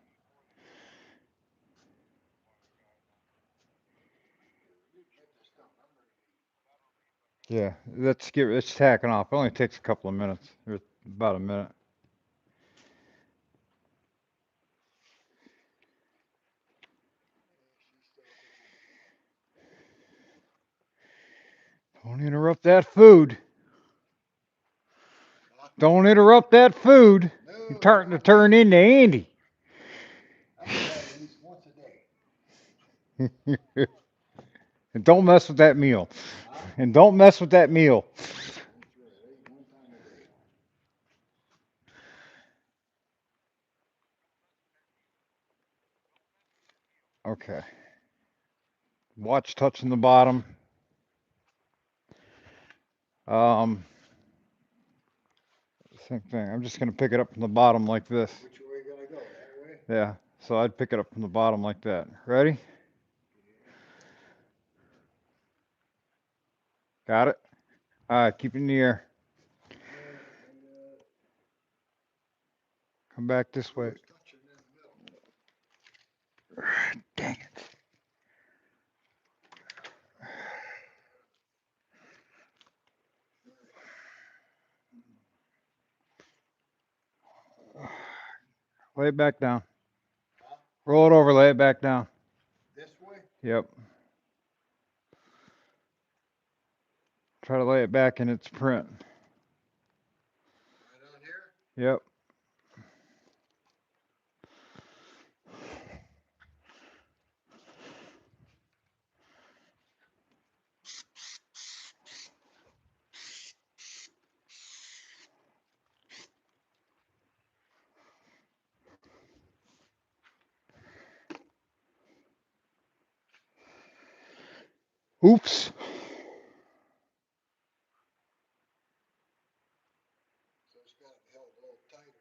[SPEAKER 2] You get this stuff. I'm ready to eat.
[SPEAKER 1] Yeah, it's tacking off. It only takes a couple of minutes. Or about a minute.
[SPEAKER 2] Yeah, she's still cooking.
[SPEAKER 1] Don't interrupt that food.
[SPEAKER 2] Huh?
[SPEAKER 1] Don't interrupt that food. You're
[SPEAKER 2] No,
[SPEAKER 1] starting to
[SPEAKER 2] not
[SPEAKER 1] turn into Andy.
[SPEAKER 2] I eat that at least once a day.
[SPEAKER 1] And don't mess with that meal.
[SPEAKER 2] Huh?
[SPEAKER 1] And don't mess with that meal.
[SPEAKER 2] That's right. I eat one time a day.
[SPEAKER 1] Okay. Watch touching the bottom. Um, Same thing. I'm just gonna pick it up from the bottom like this.
[SPEAKER 2] Which way you gonna go? That way?
[SPEAKER 1] Yeah. So I'd pick it up from the bottom like that. Ready?
[SPEAKER 2] Yeah.
[SPEAKER 1] Got it? Alright, keep it in the air.
[SPEAKER 2] I
[SPEAKER 1] Come back this way.
[SPEAKER 2] screws touching in the middle.
[SPEAKER 1] Dang it. Lay it back down.
[SPEAKER 2] Huh?
[SPEAKER 1] Roll it over, lay it back down.
[SPEAKER 2] This way?
[SPEAKER 1] Yep. Try to lay it back in its print.
[SPEAKER 2] Right on here?
[SPEAKER 1] Yep. Oops.
[SPEAKER 2] So it's got it held a little tighter.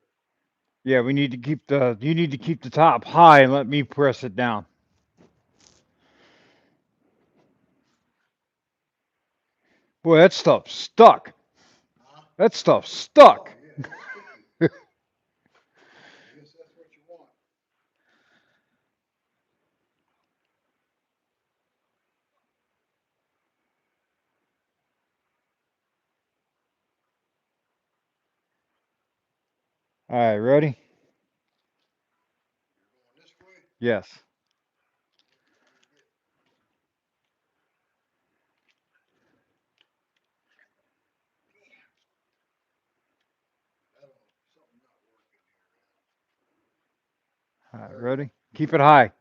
[SPEAKER 1] Yeah, we need to keep the you need to keep the top high and let me press it down. Boy, that stuff's stuck.
[SPEAKER 2] Huh?
[SPEAKER 1] That stuff's
[SPEAKER 2] Oh,
[SPEAKER 1] stuck.
[SPEAKER 2] yeah, it's sticky. I guess that's what you want.
[SPEAKER 1] All right, ready?
[SPEAKER 2] You're going this way.
[SPEAKER 1] Yes.
[SPEAKER 2] Something not working here.
[SPEAKER 1] All right, ready? Keep it high.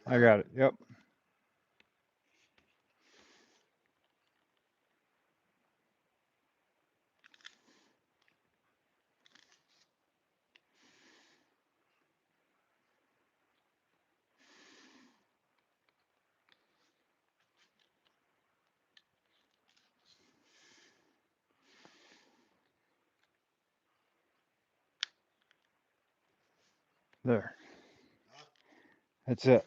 [SPEAKER 1] I got it. Yep. There.
[SPEAKER 2] Huh?
[SPEAKER 1] That's it.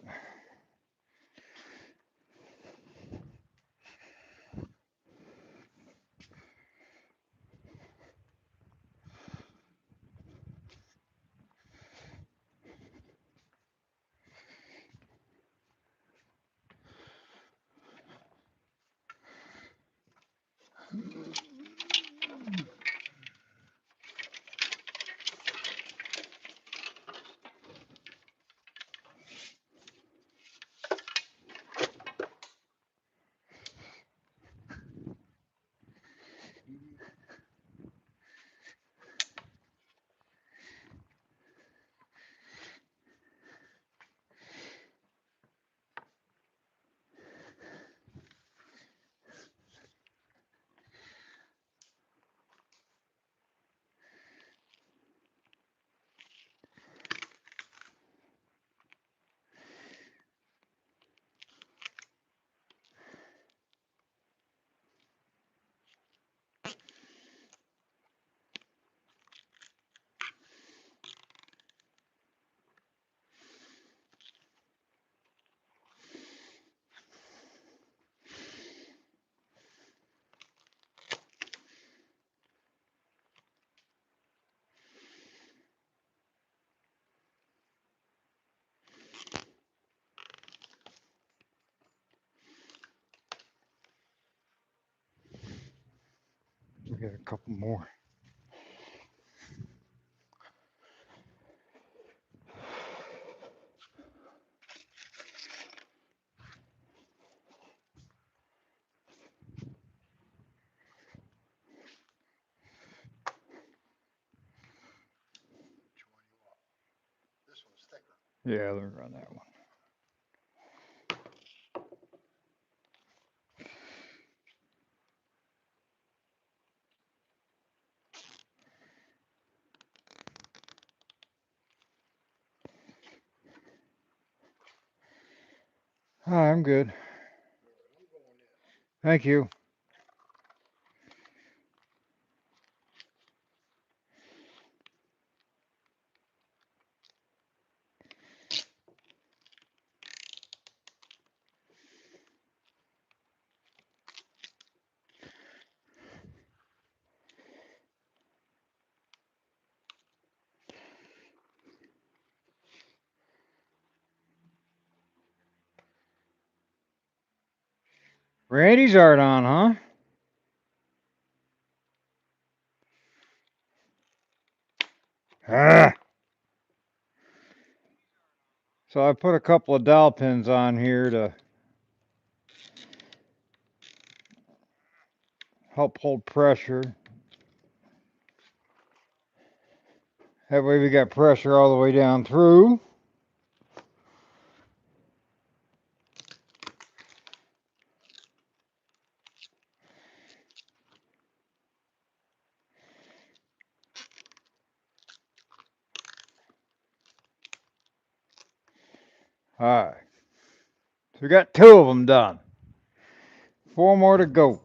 [SPEAKER 1] We got a couple more.
[SPEAKER 2] Which one you want? This one's thicker.
[SPEAKER 1] Yeah, let me run that one. Hi, I'm good.
[SPEAKER 2] I'm going in.
[SPEAKER 1] Thank you. Randy's art on, huh? Ah. So I put a couple of dowel pins on here to help hold pressure. That way we got pressure all the way down through. Alright. So we got 2 of them done. 4 more to go.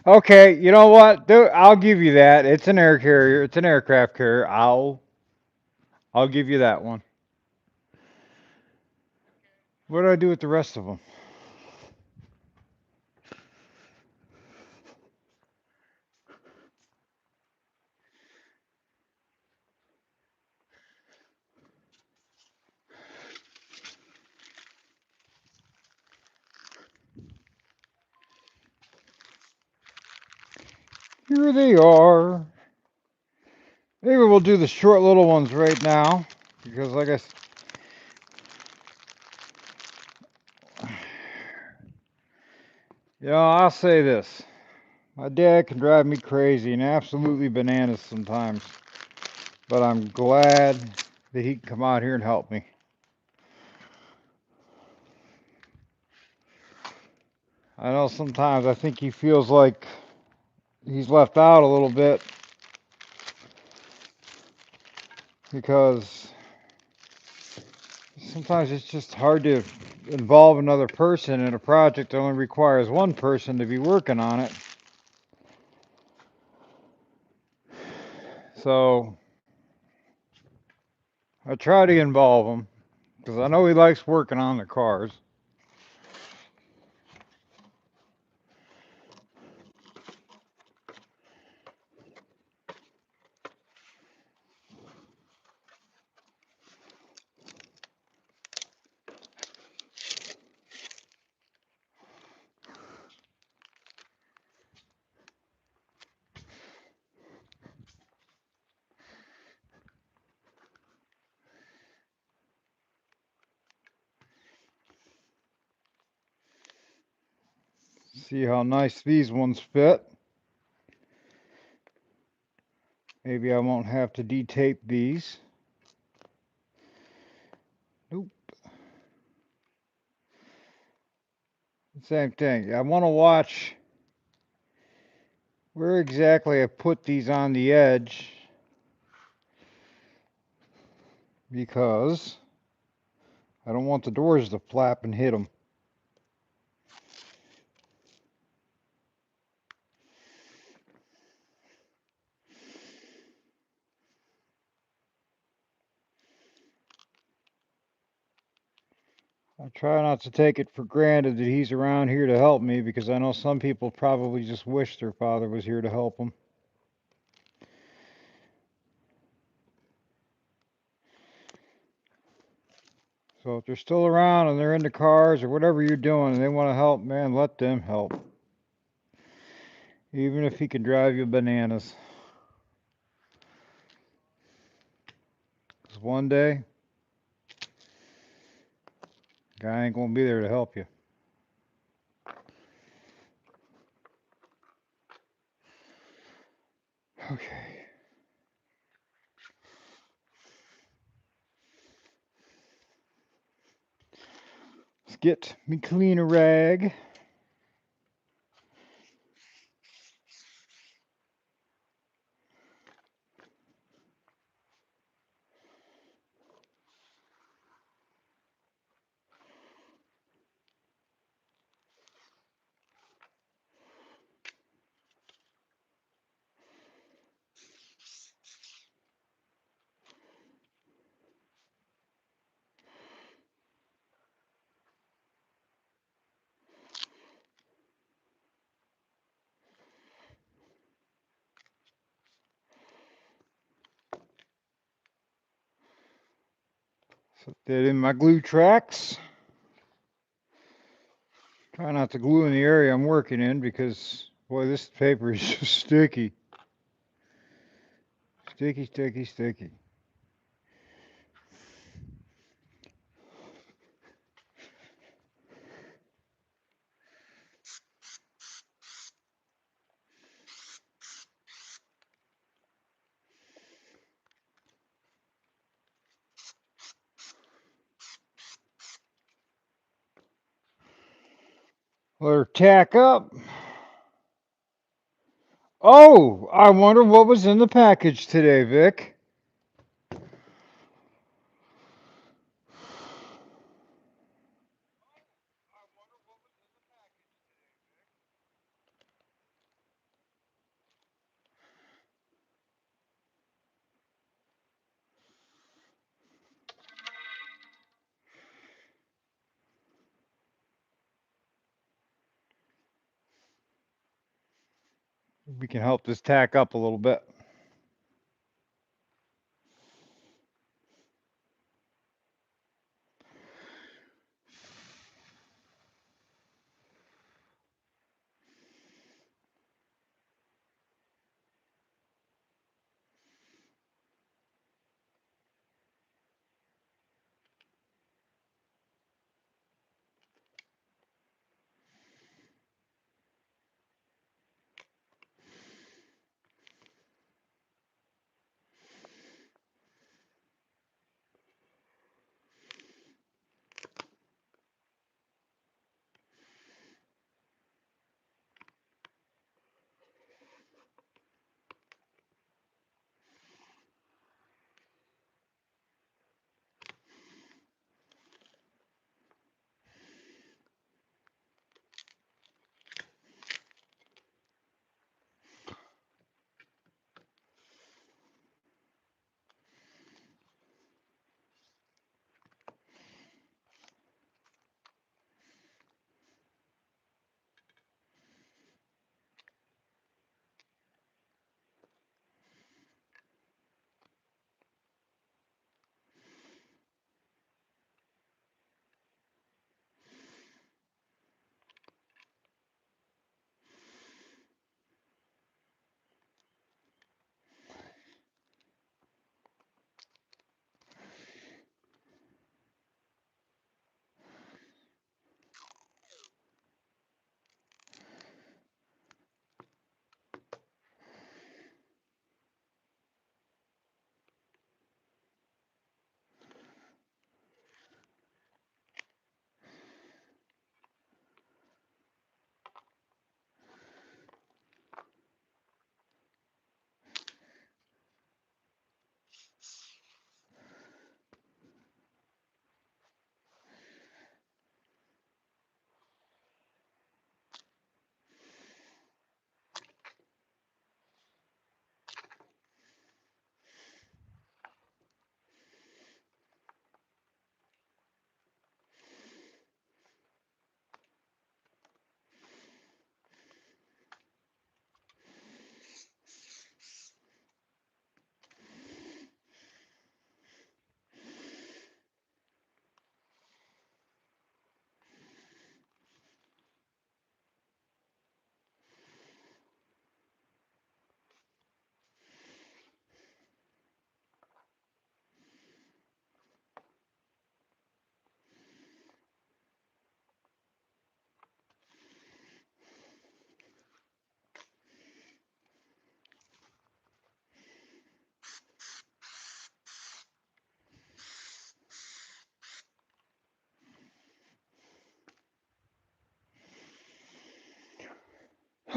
[SPEAKER 1] Okay, you know what? I'll give you that. It's an air carrier. It's an aircraft carrier. I'll give you that one. What do I do with the rest of them? Here they are. Maybe we'll do the short little ones right now because, like I said, I'll say this. My dad can drive me crazy and absolutely bananas sometimes, but I'm glad that he can come out here and help me. I know sometimes I think he feels like he's left out a little bit because sometimes it's just hard to involve another person in a project that only requires one person to be working on it. So I try to involve him because I know he likes working on the cars. See how nice these ones fit. Maybe I won't have to detape these. Nope. Same thing. I want to watch where exactly I put these on the edge because I don't want the doors to flap and hit them. I try not to take it for granted that he's around here to help me because I know some people probably just wish their father was here to help them. So if they're still around and they're in the cars or whatever you're doing and they want to help, man, let them help. Even if he can drive you bananas. Because one day, guy ain't going to be there to help you. Okay. Let's get me cleaner rag. Put that in my glue tracks. Try not to glue in the area I'm working in because, boy, this paper is just sticky. Sticky, sticky, sticky. Let her tack up. Oh, I wonder what was in the package today, Vic. We can help this tack up a little bit.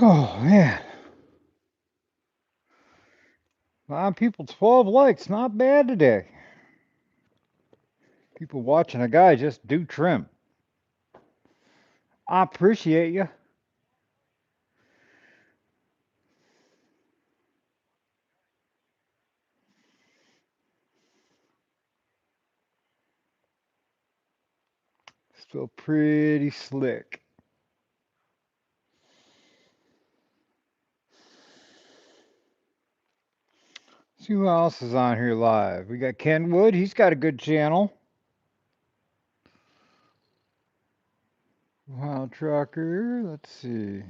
[SPEAKER 1] Oh, man. A lot of people, 12 likes. Not bad today. People watching a guy just do trim. I appreciate you. Still pretty slick. See who else is on here live. We got Ken Wood. He's got a good channel. Wild Trucker. Let's see.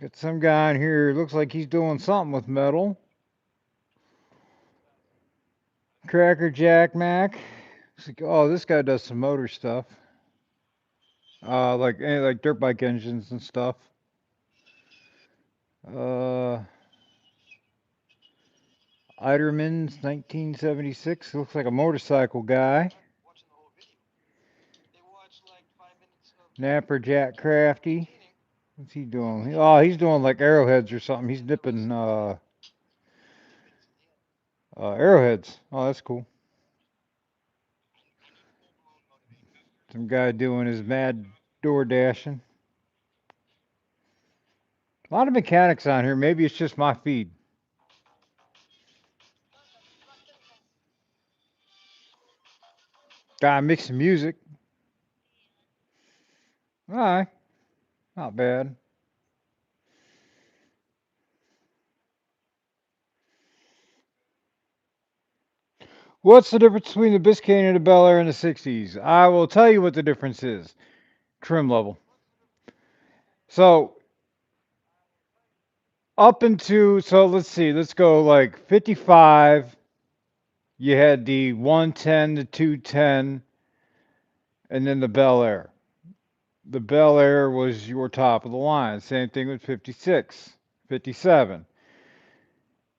[SPEAKER 1] Got some guy on here. Looks like he's doing something with metal. Cracker Jack Mac. Oh, this guy does some motor stuff. Like dirt bike engines and stuff. Uh, Eiderman's 1976. Looks like a motorcycle guy. Napper Jack Crafty. What's he doing? Oh, he's doing like arrowheads or something. He's dipping arrowheads. Oh, that's cool. Some guy doing his mad door dashing. A lot of mechanics on here. Maybe it's just my feed. Guy mixing music. All right, not bad. What's the difference between the Biscayne and the Bel Air in the 60s? I will tell you what the difference is. Trim level. So so let's see, let's go like 55. You had the 110, the 210, and then the Bel Air. The Bel Air was your top of the line. Same thing with 56, 57.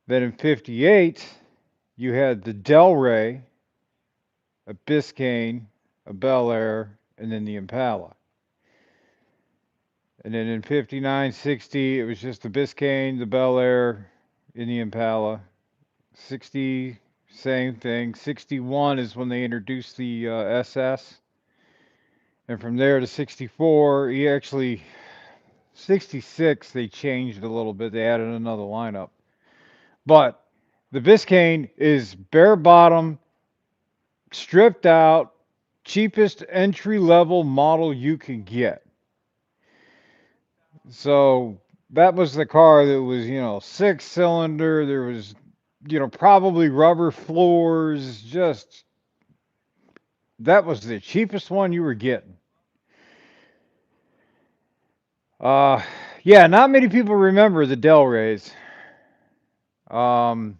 [SPEAKER 1] Then in 58, you had the Delray, a Biscayne, a Bel Air, and then the Impala. And then in 59, 60, it was just the Biscayne, the Bel Air, and the Impala. 60, same thing. 61 is when they introduced the SS. And from there to 64, 66, they changed a little bit. They added another lineup. But the Biscayne is bare bottom, stripped out, cheapest entry level model you can get. So that was the car that was, 6 cylinder. There was, probably rubber floors. Just that was the cheapest one you were getting. Uh, yeah, not many people remember the Del Rays. Um,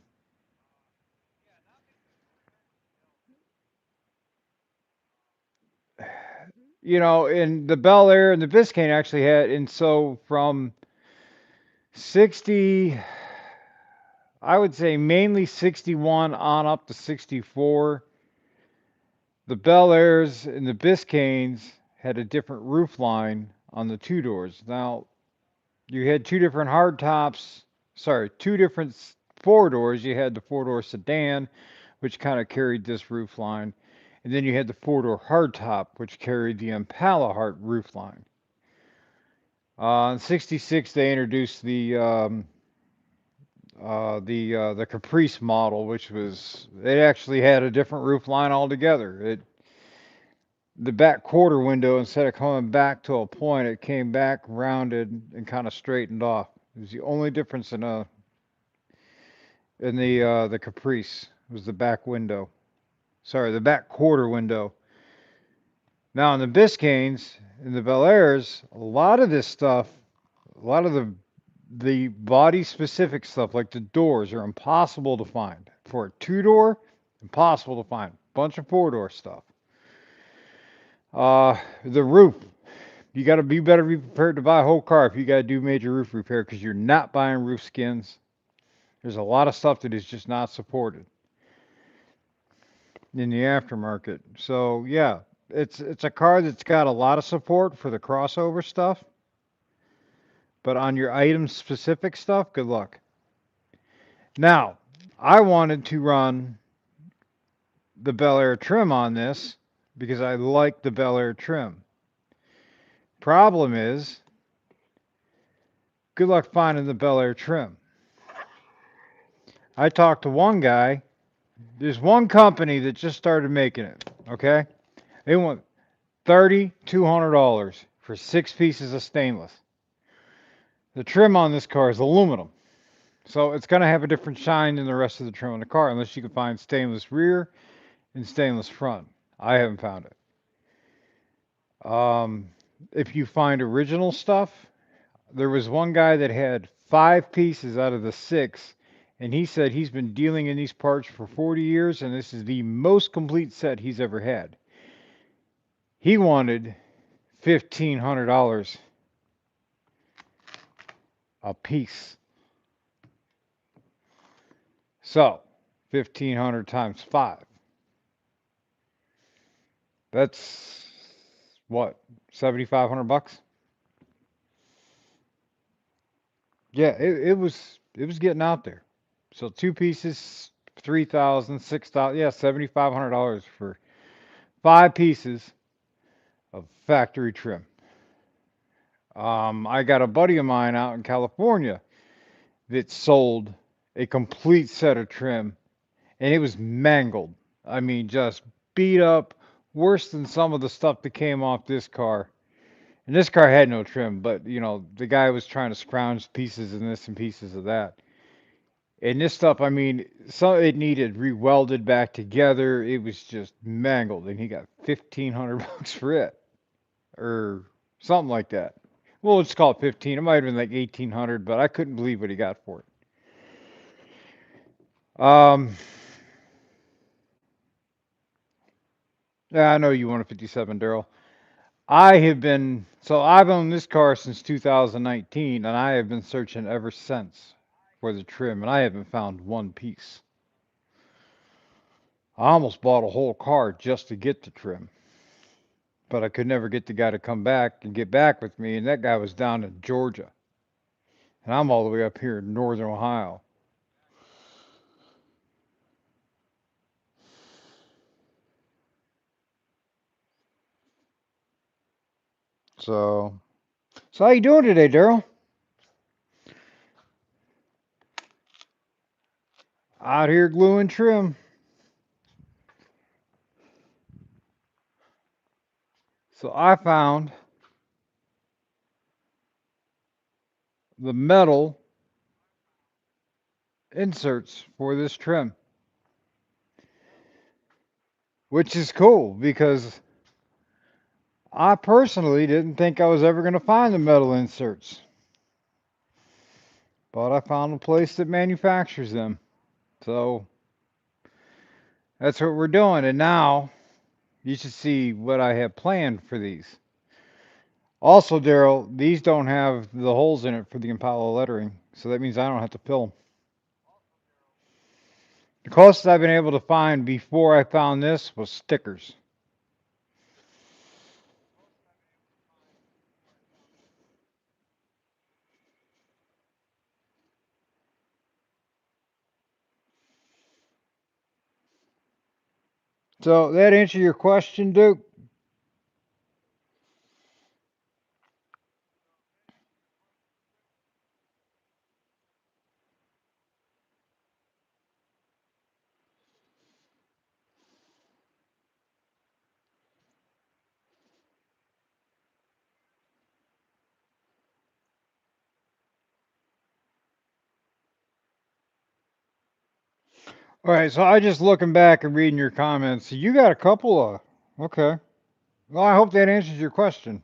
[SPEAKER 1] and the Bel Air and the Biscayne actually had, and so from 60, I would say mainly 61 on up to 64, the Bel Airs and the Biscaynes had a different roof line on the two doors. Now, you had two different two different four doors. You had the four door sedan, which kind of carried this roof line. And then you had the four door hardtop, which carried the Impala heart roof line. In '66, they introduced the Caprice model, which was it actually had a different roof line altogether. The back quarter window, instead of coming back to a point, it came back rounded and kind of straightened off. It was the only difference in the Caprice was the back window. Sorry, the back quarter window. Now in the Biscaynes and the Bel Airs, a lot of this stuff, a lot of the body specific stuff, like the doors, are impossible to find. For a two door, impossible to find. Bunch of four door stuff. The roof, you got to be better be prepared to buy a whole car if you got to do major roof repair because you're not buying roof skins. There's a lot of stuff that is just not supported in the aftermarket. So yeah, it's a car that's got a lot of support for the crossover stuff, but on your item specific stuff, good luck. Now, I wanted to run the Bel Air trim on this because I like the Bel Air trim. Problem is, good luck finding the Bel Air trim. I talked to one guy. There's one company that just started making it. Okay, they want $3,200 for 6 pieces of stainless. The trim on this car is aluminum, so it's going to have a different shine than the rest of the trim on the car, unless you can find stainless rear and stainless front. I haven't found it. If you find original stuff, there was one guy that had 5 pieces out of the 6, and he said he's been dealing in these parts for 40 years, and this is the most complete set he's ever had. He wanted $1,500 a piece. So, 1,500 times 5. That's what, 7,500 bucks? Yeah, it was getting out there. So two pieces, 3,000, 6,000, yeah, $7,500 for five pieces of factory trim. I got a buddy of mine out in California that sold a complete set of trim, and it was mangled. I mean, just beat up, worse than some of the stuff that came off this car. And this car had no trim, but the guy was trying to scrounge pieces of this and pieces of that. And this stuff, I mean, some it needed re-welded back together. It was just mangled, and he got 1,500 bucks for it, or something like that. Well, let's call it 15. It might have been like 1,800, but I couldn't believe what he got for it. Yeah, I know you want a 57, Daryl. I've owned this car since 2019, and I have been searching ever since for the trim, and I haven't found one piece. I almost bought a whole car just to get the trim, but I could never get the guy to come back and get back with me, and that guy was down in Georgia, and I'm all the way up here in northern Ohio. So, so how you doing today, Daryl? Out here gluing trim. So I found the metal inserts for this trim, which is cool because I personally didn't think I was ever going to find the metal inserts, but I found a place that manufactures them. So that's what we're doing. And now you should see what I have planned for these. Also, Daryl, these don't have the holes in it for the Impala lettering, so that means I don't have to fill them. The closest I've been able to find before I found this was stickers. So that answer your question, Duke? All right, so I just looking back and reading your comments. So you got a couple of okay. Well, I hope that answers your question.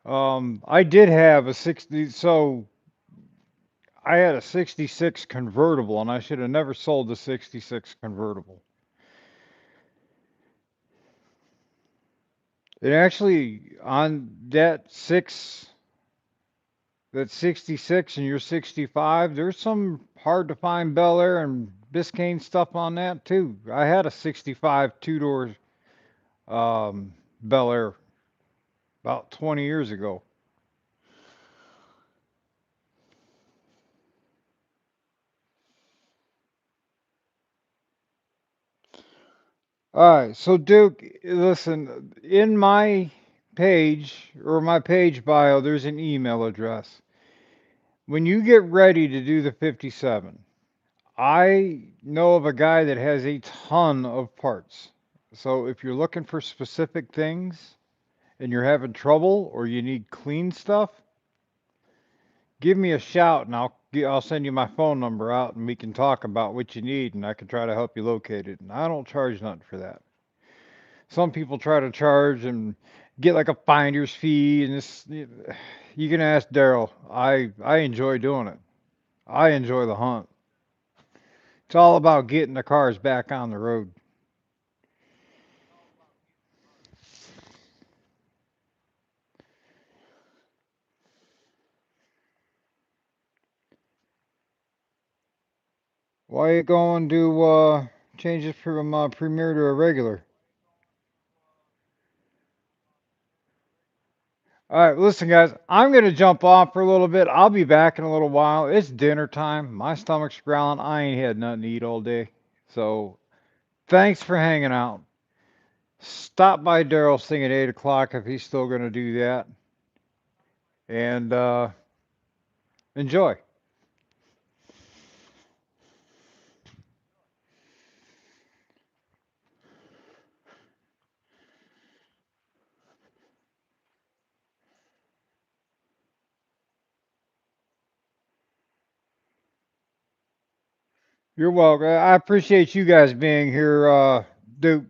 [SPEAKER 1] I did have a 60, so I had a 66 convertible, and I should have never sold the 66 convertible. It actually, on that 66 and you're 65, there's some hard to find Bel Air and Biscayne stuff on that too. I had a 65 two-door Bel Air about 20 years ago. All right, so Duke, listen, in my page or my page bio, there's an email address. When you get ready to do the 57, I know of a guy that has a ton of parts. So if you're looking for specific things and you're having trouble or you need clean stuff, give me a shout and I'll send you my phone number out and we can talk about what you need and I can try to help you locate it. And I don't charge nothing for that. Some people try to charge and get like a finder's fee and this. You can ask Daryl. I enjoy doing it. I enjoy the hunt. It's all about getting the cars back on the road. Why you going to change it from premier to a regular? All right, listen, guys, I'm going to jump off for a little bit. I'll be back in a little while. It's dinner time. My stomach's growling. I ain't had nothing to eat all day. So thanks for hanging out. Stop by Daryl's thing at 8 o'clock if he's still going to do that. And enjoy. You're welcome. I appreciate you guys being here, Duke.